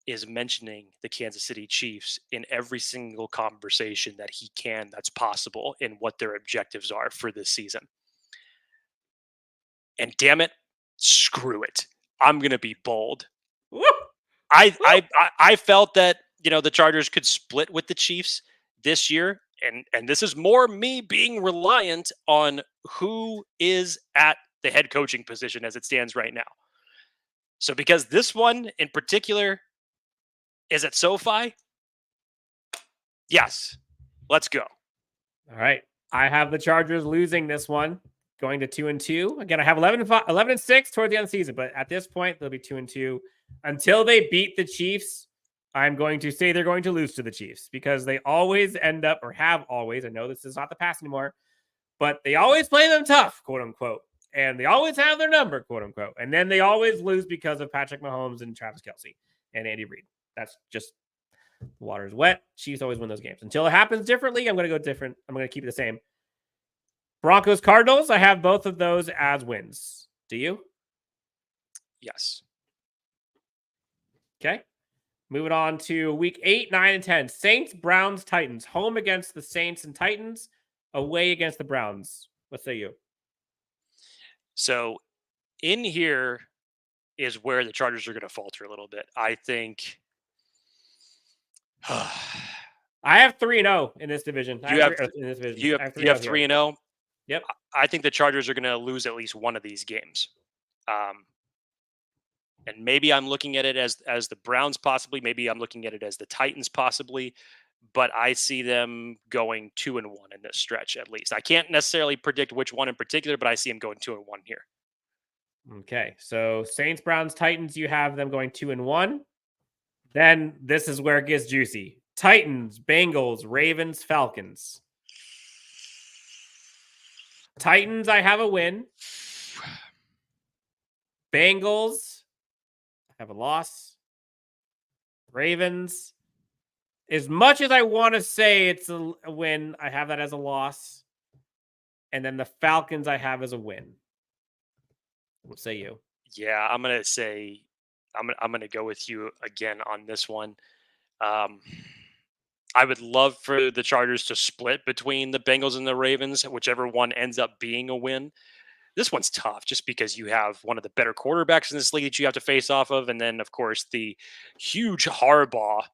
is mentioning the Kansas City Chiefs in every single conversation that he can, that's possible, in what their objectives are for this season. And damn it, screw it. I'm going to be bold. Woo! I felt that, the Chargers could split with the Chiefs this year. And this is more me being reliant on who is at the head coaching position as it stands right now. So because this one in particular is at SoFi, yes, let's go. All right. I have the Chargers losing this one, going to 2-2. Again, I have 11-6 toward the end of the season, but at this point, they'll be 2-2. Until they beat the Chiefs, I'm going to say they're going to lose to the Chiefs, because they always end up, or have always, I know this is not the past anymore, but they always play them tough, quote unquote. And they always have their number, quote unquote. And then they always lose because of Patrick Mahomes and Travis Kelce and Andy Reid. That's just, the water is wet. Chiefs always win those games. Until it happens differently, I'm going to go different. I'm going to keep it the same. Broncos, Cardinals, I have both of those as wins. Do you? Yes. Okay. Moving on to week 8, 9, and 10. Saints, Browns, Titans. Home against the Saints and Titans. Away against the Browns. What say you? So in here, is where the Chargers are going to falter a little bit. I think I have 3-0 in this division. I have you have 3-0 here. 3-0. Yep. I think the Chargers are going to lose at least one of these games. And maybe I'm looking at it as the Browns possibly. Maybe I'm looking at it as the Titans possibly. But I see them going 2-1 in this stretch at least. I can't necessarily predict which one in particular, but I see them going 2-1 here. Okay, so Saints, Browns, Titans, you have them going 2-1. Then this is where it gets juicy. Titans, Bengals, Ravens, Falcons. Titans, I have a win. Bengals, I have a loss. Ravens, as much as I want to say it's a win, I have that as a loss. And then the Falcons, I have as a win. What say you? Yeah, I'm gonna say I'm gonna go with you again on this one. I would love for the Chargers to split between the Bengals and the Ravens, whichever one ends up being a win. This one's tough just because you have one of the better quarterbacks in this league that you have to face off of, and then of course the huge Harbaugh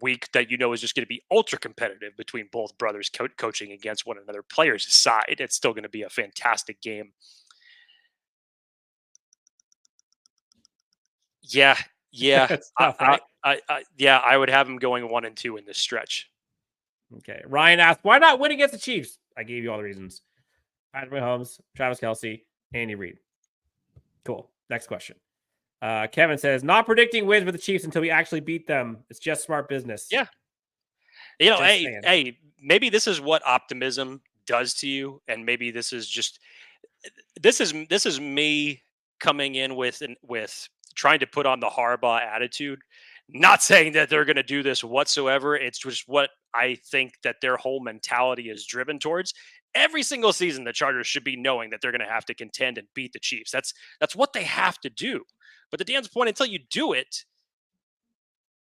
week that is just going to be ultra competitive between both brothers coaching against one another. Players aside, it's still going to be a fantastic game. Yeah. That's tough, right? I would have him going 1-2 in this stretch. Okay. Ryan asked, why not win against the Chiefs? I gave you all the reasons. Patrick Mahomes, Travis Kelce, Andy Reid. Cool. Next question. Kevin says, not predicting wins with the Chiefs until we actually beat them. It's just smart business. Yeah. Hey, maybe this is what optimism does to you. And maybe this is just, this is me coming in with trying to put on the Harbaugh attitude. Not saying that they're going to do this whatsoever. It's just what I think that their whole mentality is driven towards. Every single season, the Chargers should be knowing that they're going to have to contend and beat the Chiefs. That's what they have to do. But to Dan's point, until you do it,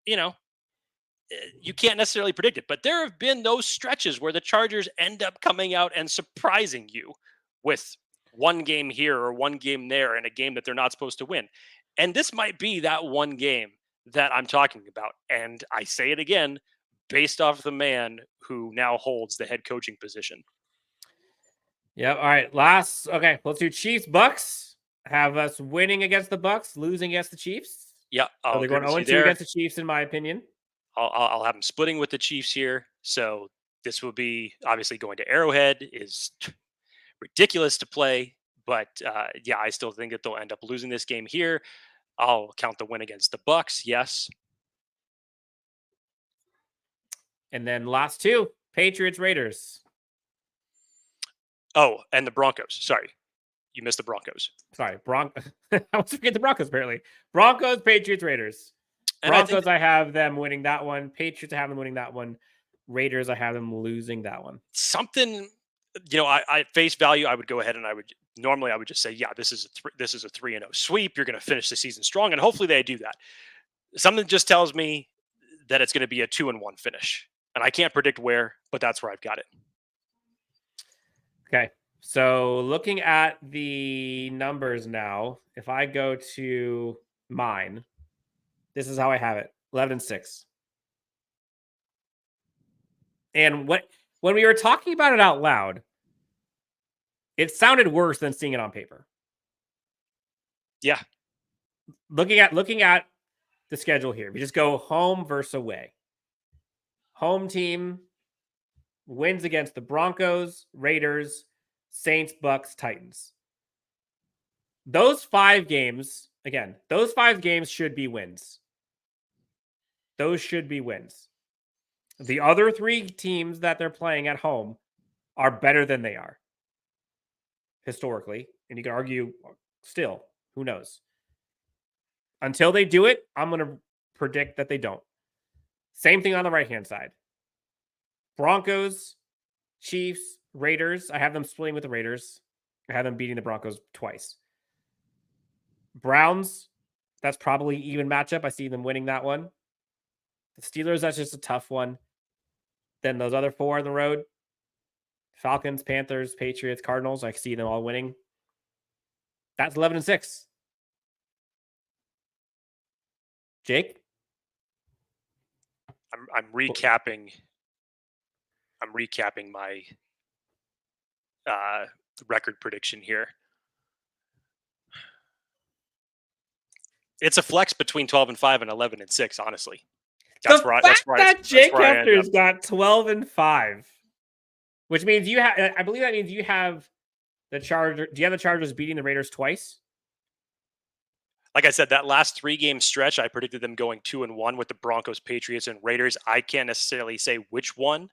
you can't necessarily predict it. But there have been those stretches where the Chargers end up coming out and surprising you with one game here or one game there in a game that they're not supposed to win. And this might be that one game that I'm talking about. And I say it again, based off the man who now holds the head coaching position. Yep. All right. Okay. Let's do Chiefs, Bucks. Have us winning against the Bucks, losing against the Chiefs. Yeah. So they're going 0-2 against the Chiefs, in my opinion. I'll have them splitting with the Chiefs here. So this will be obviously going to Arrowhead is ridiculous to play. But I still think that they'll end up losing this game here. I'll count the win against the Bucks. Yes. And then last two, Patriots, Raiders. Oh, and the Broncos. Sorry. You missed the Broncos. Sorry. I was forgetting the Broncos, apparently. Broncos, Patriots, Raiders. Broncos, I have them winning that one. Patriots, I have them winning that one. Raiders, I have them losing that one. Something, I face value, I would go ahead and I would just say, yeah, this is a 3-0 sweep. You're going to finish the season strong, and hopefully they do that. Something just tells me that it's going to be a 2-1 finish, and I can't predict where, but that's where I've got it. Okay. So looking at the numbers now, if I go to mine, this is how I have it: 11-6. And when we were talking about it out loud, it sounded worse than seeing it on paper. Yeah. Looking at the schedule here, we just go home versus away. Home team wins against the Broncos, Raiders, Saints, Bucks, Titans. Those 5 games, should be wins. Those should be wins. The other 3 teams that they're playing at home are better than they are historically. And you can argue still, who knows? Until they do it, I'm going to predict that they don't. Same thing on the right-hand side. Broncos, Chiefs, Raiders. I have them splitting with the Raiders. I have them beating the Broncos twice. Browns, that's probably even matchup. I see them winning that one. The Steelers, that's just a tough one. Then those other 4 on the road, Falcons, Panthers, Patriots, Cardinals, I see them all winning. That's 11-6. Jake? I'm recapping. I'm recapping my record prediction here. It's a flex between 12-5 and 11-6. Honestly, That's that Jake Hefner's got 12-5, which means you have. I believe that means you have the Chargers. Do you have the Chargers beating the Raiders twice? Like I said, that last 3-game stretch, I predicted them going 2-1 with the Broncos, Patriots, and Raiders. I can't necessarily say which one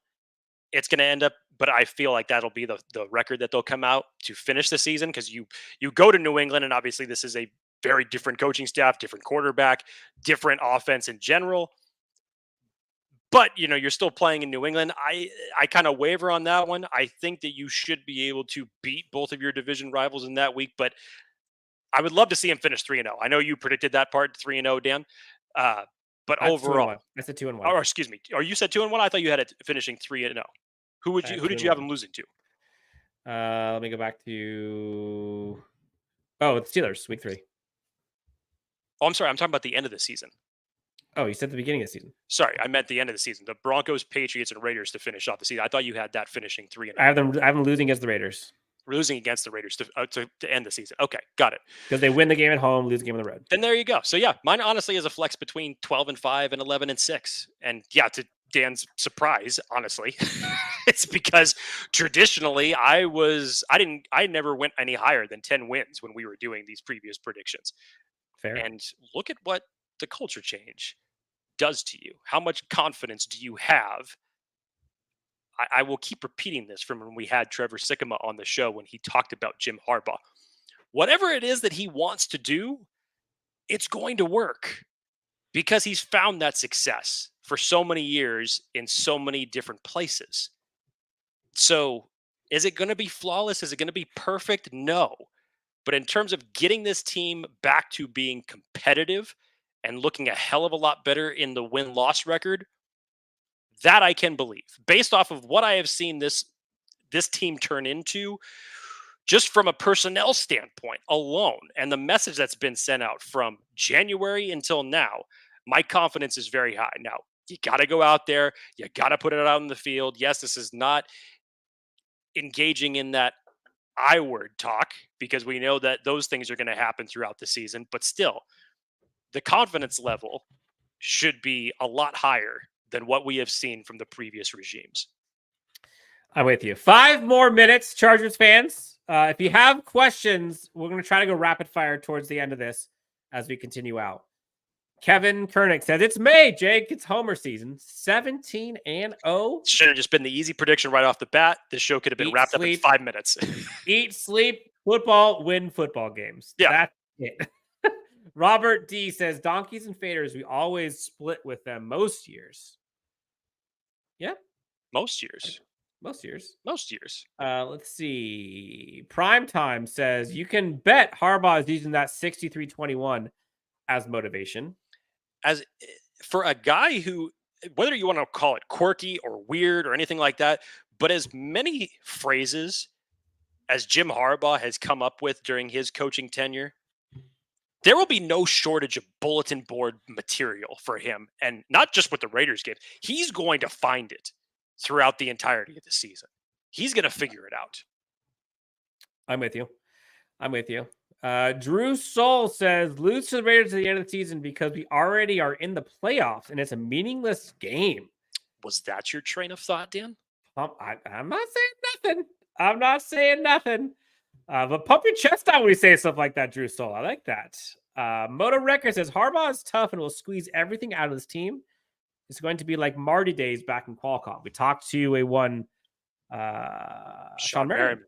it's going to end up, but I feel like that'll be the record that they'll come out to finish the season, because you go to New England, and obviously this is a very different coaching staff, different quarterback, different offense in general. But, you're still playing in New England. I kind of waver on that one. I think that you should be able to beat both of your division rivals in that week, but I would love to see him finish 3-0. I know you predicted that part, 3-0, Dan. But That's overall, that's a 2-1. Or excuse me, or you said 2-1? I thought you had it finishing 3-0. Who did you have him losing to? Let me go back to. Oh, it's Steelers, week 3. Oh, I'm sorry. I'm talking about the end of the season. Oh, you said the beginning of the season. Sorry, I meant the end of the season. The Broncos, Patriots, and Raiders to finish off the season. I thought you had that finishing 3-0. I have them losing against the Raiders. Losing against the Raiders to end the season. Okay, got it. Because they win the game at home, lose the game on the road. Then there you go. So yeah, mine honestly is a flex between 12-5 and 11-6. And yeah, to Dan's surprise, honestly, it's because traditionally I never went any higher than 10 wins when we were doing these previous predictions. Fair. And look at what the culture change does to you. How much confidence do you have? I will keep repeating this from when we had Trevor Sikkema on the show when he talked about Jim Harbaugh. Whatever it is that he wants to do, it's going to work, because he's found that success for so many years in so many different places. So is it going to be flawless? Is it going to be perfect? No. But in terms of getting this team back to being competitive and looking a hell of a lot better in the win-loss record, that I can believe, based off of what I have seen this team turn into, just from a personnel standpoint alone, and the message that's been sent out from January until now. My confidence is very high. Now, you got to go out there. You got to put it out in the field. Yes, this is not engaging in that I word talk, because we know that those things are going to happen throughout the season. But still, the confidence level should be a lot higher than what we have seen from the previous regimes. I'm with you. 5 more minutes, Chargers fans. If you have questions, we're going to try to go rapid fire towards the end of this as we continue out. Kevin Koenig says, it's May, Jake. It's Homer season. 17-0. Should have just been the easy prediction right off the bat. This show could have been wrapped up in 5 minutes. Eat, sleep, football, win football games. Yeah. That's it. Robert D says, donkeys and faders, we always split with them most years. Yeah. Most years. Let's see. Primetime says, you can bet Harbaugh is using that 63-21 as motivation. As for a guy who, whether you want to call it quirky or weird or anything like that, but as many phrases as Jim Harbaugh has come up with during his coaching tenure, there will be no shortage of bulletin board material for him. And not just with the Raiders game. He's going to find it throughout the entirety of the season. He's going to figure it out. I'm with you. Drew Soul says, lose to the Raiders at the end of the season because we already are in the playoffs and it's a meaningless game. Was that your train of thought, Dan? I'm not saying nothing. But pump your chest out when you say stuff like that, Drew Soul. I like that. Moto Record says, Harbaugh is tough and will squeeze everything out of this team. It's going to be like Marty days back in Qualcomm. We talked to Sean Merriman.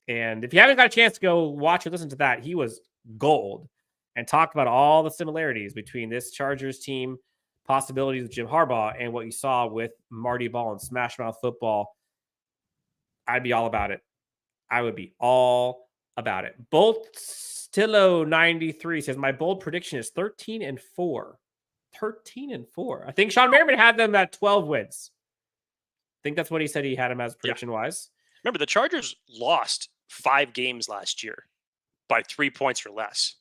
And if you haven't got a chance to go watch or listen to that, he was gold and talked about all the similarities between this Chargers team, possibilities with Jim Harbaugh, and what you saw with Marty Ball and Smash Mouth football. I'd be all about it. I would be all about it. Bolt Stillo 93 says, my bold prediction is 13-4. 13-4. I think Sean Merriman had them at 12 wins. I think that's what he said he had him as prediction-wise. Remember, the Chargers lost 5 games last year by 3 points or less.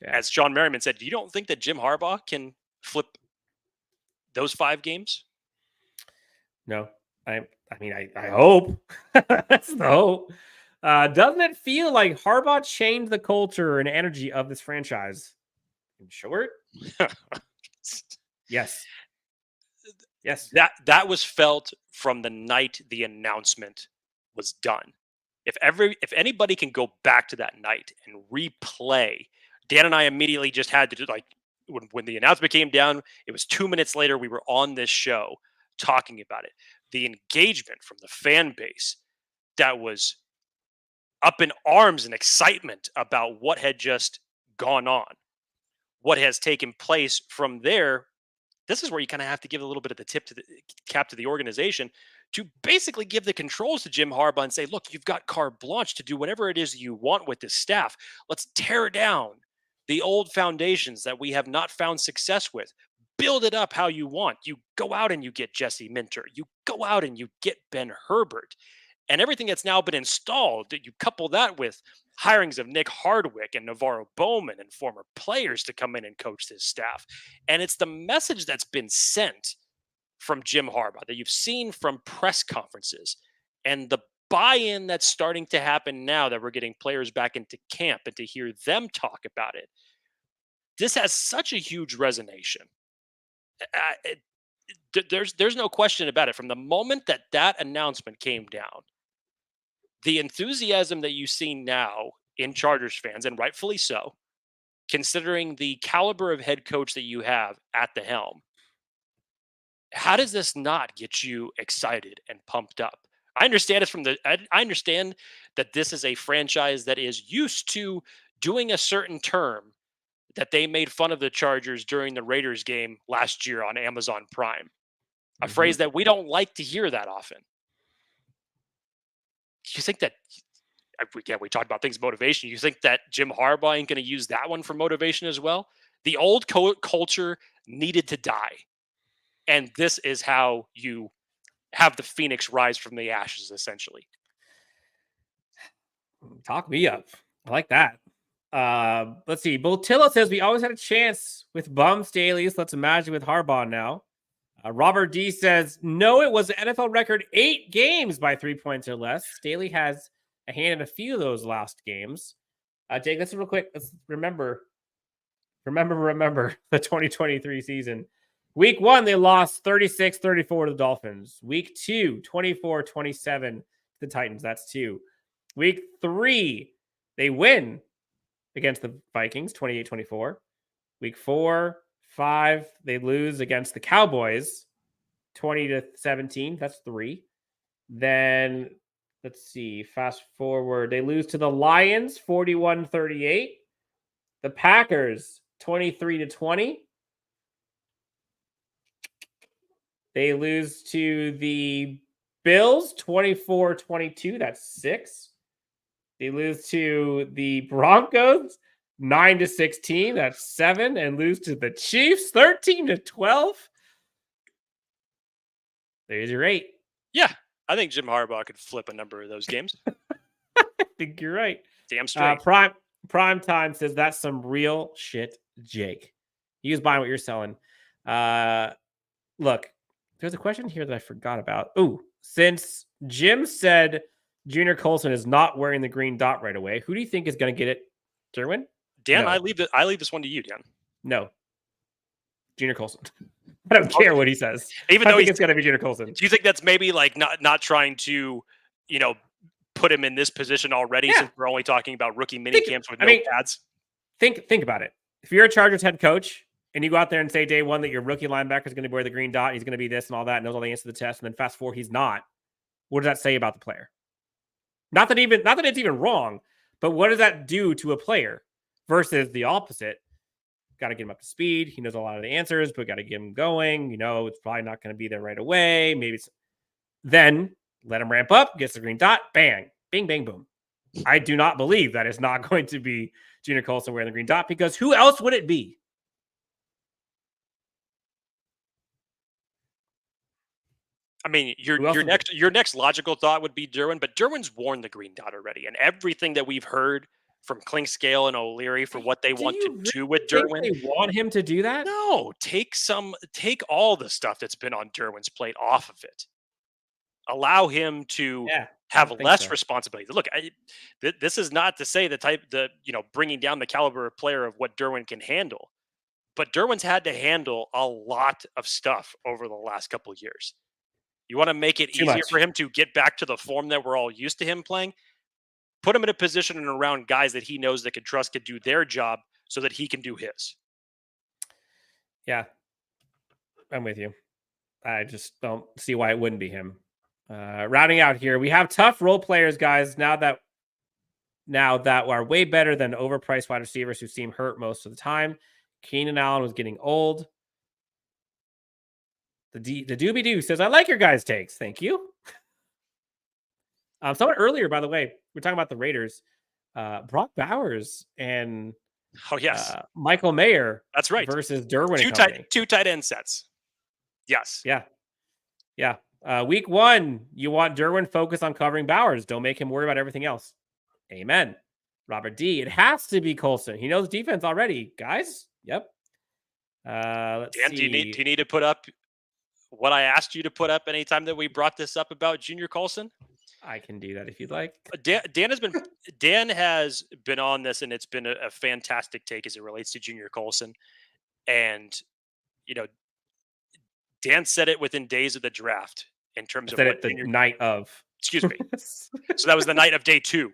As Sean Merriman said, you don't think that Jim Harbaugh can flip those 5 games? No, I mean, I hope. That's the hope. Doesn't it feel like Harbaugh changed the culture and energy of this franchise? In short, yes. Yes. That was felt from the night the announcement was done. If anybody can go back to that night and replay, Dan and I immediately just had to do, like, when the announcement came down, it was 2 minutes later we were on this show talking about it. The engagement from the fan base that was up in arms and excitement about what had just gone on, what has taken place from there. This is where you kind of have to give a little bit of the tip to the cap to the organization to basically give the controls to Jim Harbaugh and say, look, you've got carte blanche to do whatever it is you want with this staff. Let's tear down the old foundations that we have not found success with. Build it up how you want. You go out and you get Jesse Minter. You go out and you get Ben Herbert. And everything that's now been installed, you couple that with hirings of Nick Hardwick and Navarro Bowman and former players to come in and coach this staff. And it's the message that's been sent from Jim Harbaugh that you've seen from press conferences and the buy-in that's starting to happen now that we're getting players back into camp and to hear them talk about it. This has such a huge resonation. There's no question about it. From the moment that announcement came down, the enthusiasm that you see now in Chargers fans, and rightfully so, considering the caliber of head coach that you have at the helm, how does this not get you excited and pumped up? I understand I understand that this is a franchise that is used to doing a certain term that they made fun of the Chargers during the Raiders game last year on Amazon Prime. A phrase that we don't like to hear that often. You think that, again, we talked about things motivation. You think that Jim Harbaugh ain't going to use that one for motivation as well? The old culture needed to die. And this is how you have the phoenix rise from the ashes, essentially. Talk me up. I like that. Let's see. Botilla says we always had a chance with Bum Staley's. Let's imagine with Harbaugh now. Robert D says, no, it was the NFL record 8 games by 3 points or less. Staley has a hand in a few of those last games. Jake, let's real quick. Let's remember the 2023 season. Week 1, they lost 36-34 to the Dolphins. Week 2, 24-27 to the Titans. That's 2. Week 3, they win against the Vikings, 28-24. Week 4, 5, they lose against the Cowboys, 20-17. That's 3. Then, let's see, fast forward. They lose to the Lions, 41-38. The Packers, 23-20. They lose to the Bills, 24-22. That's 6. They lose to the Broncos, 9-16. That's 7. And lose to the Chiefs, 13-12. There's your 8. Yeah, I think Jim Harbaugh could flip a number of those games. I think you're right. Damn straight. Prime Time says that's some real shit, Jake. He was buying what you're selling. Look, there's a question here that I forgot about. Ooh, since Jim said Junior Colson is not wearing the green dot right away, who do you think is going to get it? Derwin? Dan, No. I leave this one to you, Dan. No. Junior Colson. I don't care what he says. Even I though think it's going to be Junior Colson. Do you think that's maybe like not trying to, put him in this position already, since we're only talking about rookie mini camps with no pads? Think about it. If you're a Chargers head coach and you go out there and say day one that your rookie linebacker is going to wear the green dot, he's going to be this and all that, knows all the answers to the test, and then fast forward, he's not. What does that say about the player? Not that it's even wrong, but what does that do to a player versus the opposite? Got to get him up to speed. He knows a lot of the answers, but got to get him going. It's probably not going to be there right away. Maybe then let him ramp up, gets the green dot, bang, bing, bang, boom. I do not believe that it's not going to be Junior Colson wearing the green dot, because who else would it be? I mean, your next logical thought would be Derwin, but Derwin's worn the green dot already, and everything that we've heard from Clinkscale and O'Leary for what they want to really do with think Derwin. they want him to do that? No, take all the stuff that's been on Derwin's plate off of it. Allow him to Yeah, have don't think less so. responsibility. Look, this is not to say bringing down the caliber of player of what Derwin can handle, but Derwin's had to handle a lot of stuff over the last couple of years. You want to make it Too easier much. for him to get back to the form that we're all used to him playing? Put him in a position and around guys that he knows that can trust can do their job so that he can do his. Yeah, I'm with you. I just don't see why it wouldn't be him. Rounding out here, we have tough role players, guys. Now that are way better than overpriced wide receivers who seem hurt most of the time. Keenan Allen was getting old. The Doobie Doo says, "I like your guys' takes. Thank you." Someone earlier, by the way, we're talking about the Raiders. Brock Bowers and Michael Mayer. That's right. Versus Derwin and company. Two tight end sets. Yes. Yeah. Week 1, you want Derwin focus on covering Bowers. Don't make him worry about everything else. Amen. Robert D. It has to be Colson. He knows defense already, guys. Yep. Let's Dan, see. do you need to put up what I asked you to put up anytime that we brought this up about Junior Colson? I can do that if you'd like. Dan has been on this, and it's been a fantastic take as it relates to Junior Colson. And Dan said it within days of the draft in terms of what the night of. Excuse me. So that was the night of day 2.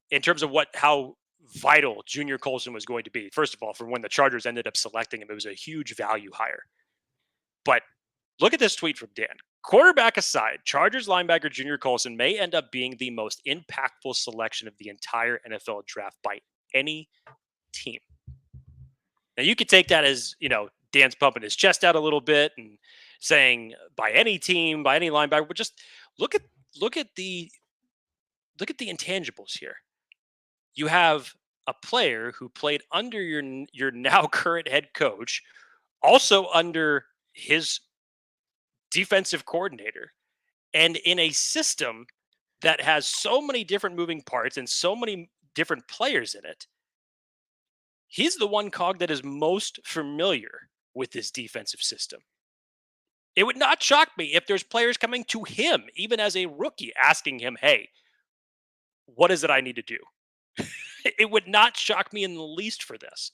In terms of how vital Junior Colson was going to be. First of all, from when the Chargers ended up selecting him, it was a huge value hire. But look at this tweet from Dan. Quarterback aside, Chargers linebacker Junior Colson may end up being the most impactful selection of the entire NFL draft by any team. Now you could take that as, Dan's pumping his chest out a little bit and saying by any team, by any linebacker, but just look at the intangibles here. You have a player who played under your now current head coach, also under his defensive coordinator, and in a system that has so many different moving parts and so many different players in it. He's the one cog that is most familiar with this defensive system. It would not shock me if there's players coming to him, even as a rookie, asking him, "Hey, what is it I need to do?" It would not shock me in the least for this.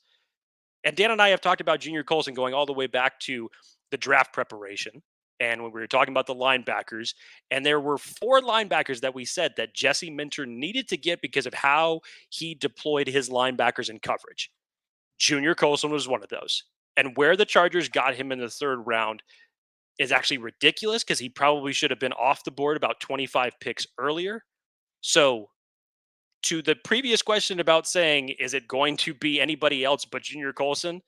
And Dan and I have talked about Junior Colson going all the way back to the draft preparation. And when we were talking about the linebackers, and there were 4 linebackers that we said that Jesse Minter needed to get because of how he deployed his linebackers in coverage. Junior Colson was one of those. And where the Chargers got him in the 3rd round is actually ridiculous because he probably should have been off the board about 25 picks earlier. So to the previous question about saying, is it going to be anybody else but Junior Colson?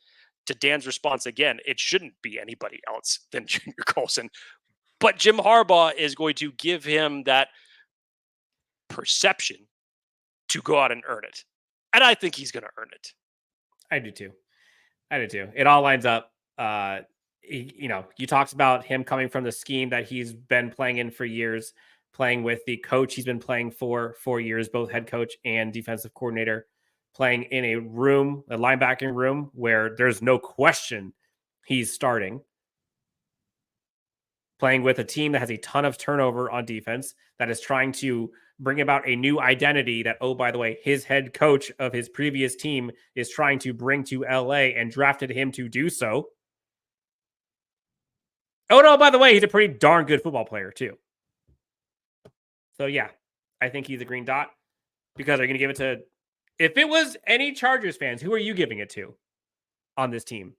To Dan's response again, it shouldn't be anybody else than Junior Colson. But Jim Harbaugh is going to give him that perception to go out and earn it. And I think he's going to earn it. I do too. It all lines up. You talked about him coming from the scheme that he's been playing in for years, playing with the coach he's been playing for 4 years, both head coach and defensive coordinator, playing in a linebacking room where there's no question he's starting, playing with a team that has a ton of turnover on defense, that is trying to bring about a new identity that, oh, by the way, his head coach of his previous team is trying to bring to LA and drafted him to do so. Oh, no, by the way, he's a pretty darn good football player too. So yeah, I think he's a green dot. Because are you going to give it to, if it was any Chargers fans, who are you giving it to on this team?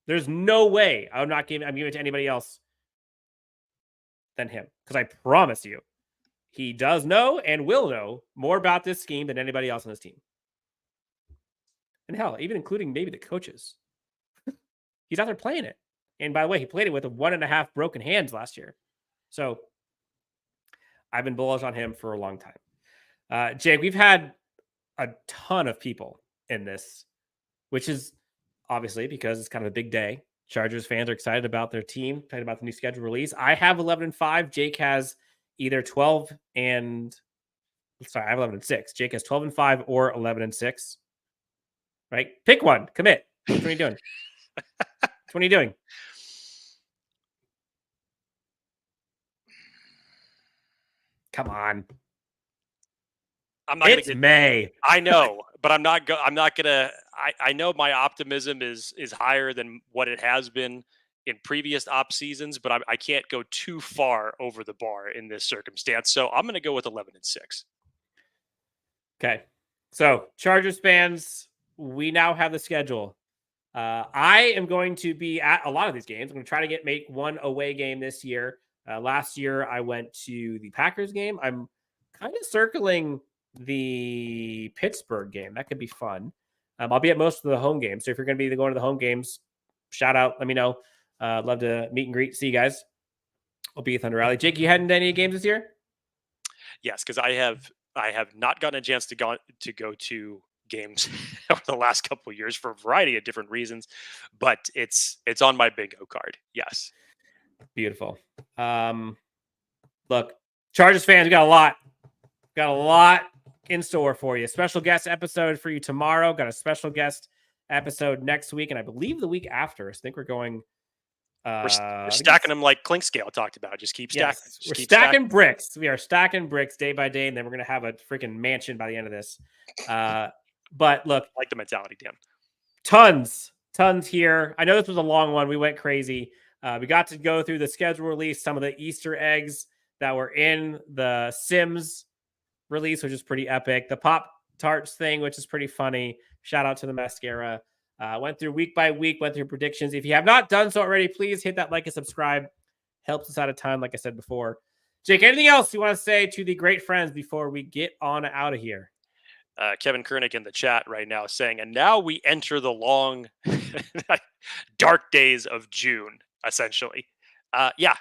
There's no way I'm giving it to anybody else than him. Because I promise you, he does know and will know more about this scheme than anybody else on this team. And hell, even including maybe the coaches. He's out there playing it. And by the way, he played it with 1.5 broken hands last year. So I've been bullish on him for a long time. Jake, we've had a ton of people in this, which is obviously because it's kind of a big day. Chargers fans are excited about their team, excited about the new schedule release. I have 11-5. Jake has either 12-5 Sorry, I have 11-6. Jake has 12-5 or 11-6. Right? Pick one. Commit. What are you doing? What are you doing? Come on. I'm not It's gonna get. May. I know, but I'm not gonna. I know my optimism is higher than what it has been in previous op seasons, but I can't go too far over the bar in this circumstance. So I'm gonna go with 11-6. Okay. So Chargers fans, we now have the schedule. I am going to be at a lot of these games. I'm going to try to make one away game this year. Last year, I went to the Packers game. I'm kind of circling the Pittsburgh game. That could be fun. I'll be at most of the home games. So if you're going to be going to the home games, shout out. Let me know. Love to meet and greet. See you guys. I'll be at Thunder Rally. Jake, you heading to any games this year? Yes, because I have not gotten a chance to go to games over the last couple of years for a variety of different reasons, but it's on my bingo card. Yes. Beautiful. Look, Chargers fans, we got a lot in store for you. Special guest episode for you tomorrow. Got a special guest episode next week, and I believe the week after. I think we're going. We're stacking them like Clink Scale talked about. Just keep stacking. Yes, we're stacking bricks. We are stacking bricks day by day, and then we're going to have a freaking mansion by the end of this. But look, I like the mentality, Dan. Tons here. I know this was a long one. We went crazy. We got to go through the schedule release, some of the Easter eggs that were in the Sims release, which is pretty epic. The Pop-Tarts thing, which is pretty funny. Shout out to the mascara. Went through week by week, went through predictions. If you have not done so already, please hit that like and subscribe. Helps us out a ton, like I said before. Jake, anything else you want to say to the great friends before we get on out of here? Kevin Kernick in the chat right now saying, and now we enter the long, dark days of June, essentially. Yeah,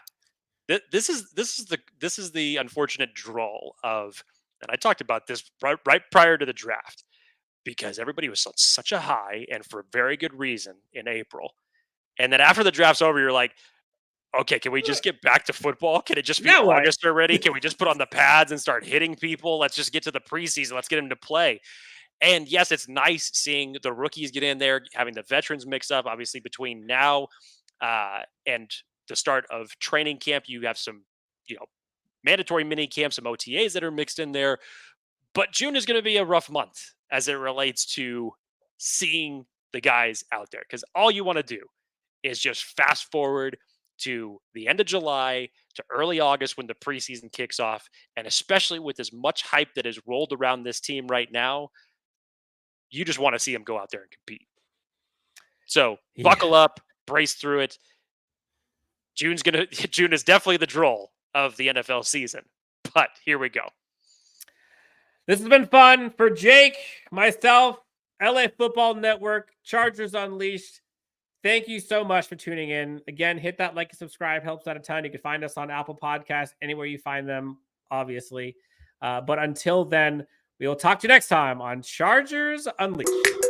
this is the unfortunate drawl of, and I talked about this right prior to the draft, because everybody was on such a high and for very good reason in April. And then after the draft's over, you're like, okay, can we just get back to football? Can it just be August already? Can we just put on the pads and start hitting people? Let's just get to the preseason. Let's get them to play. And yes, it's nice seeing the rookies get in there, having the veterans mix up. Obviously, between now and the start of training camp, you have some, mandatory mini camps, some OTAs that are mixed in there. But June is going to be a rough month as it relates to seeing the guys out there, because all you want to do is just fast forward to the end of July to early August when the preseason kicks off. And especially with as much hype that is rolled around this team right now, you just want to see them go out there and compete. So buckle up, brace through it. June is definitely the drawl of the NFL season, but here we go. This has been fun for Jake, myself, LA Football Network, Chargers Unleashed. Thank you so much for tuning in. Again, hit that like and subscribe. Helps out a ton. You can find us on Apple Podcasts, anywhere you find them, obviously. But until then, we will talk to you next time on Chargers Unleashed.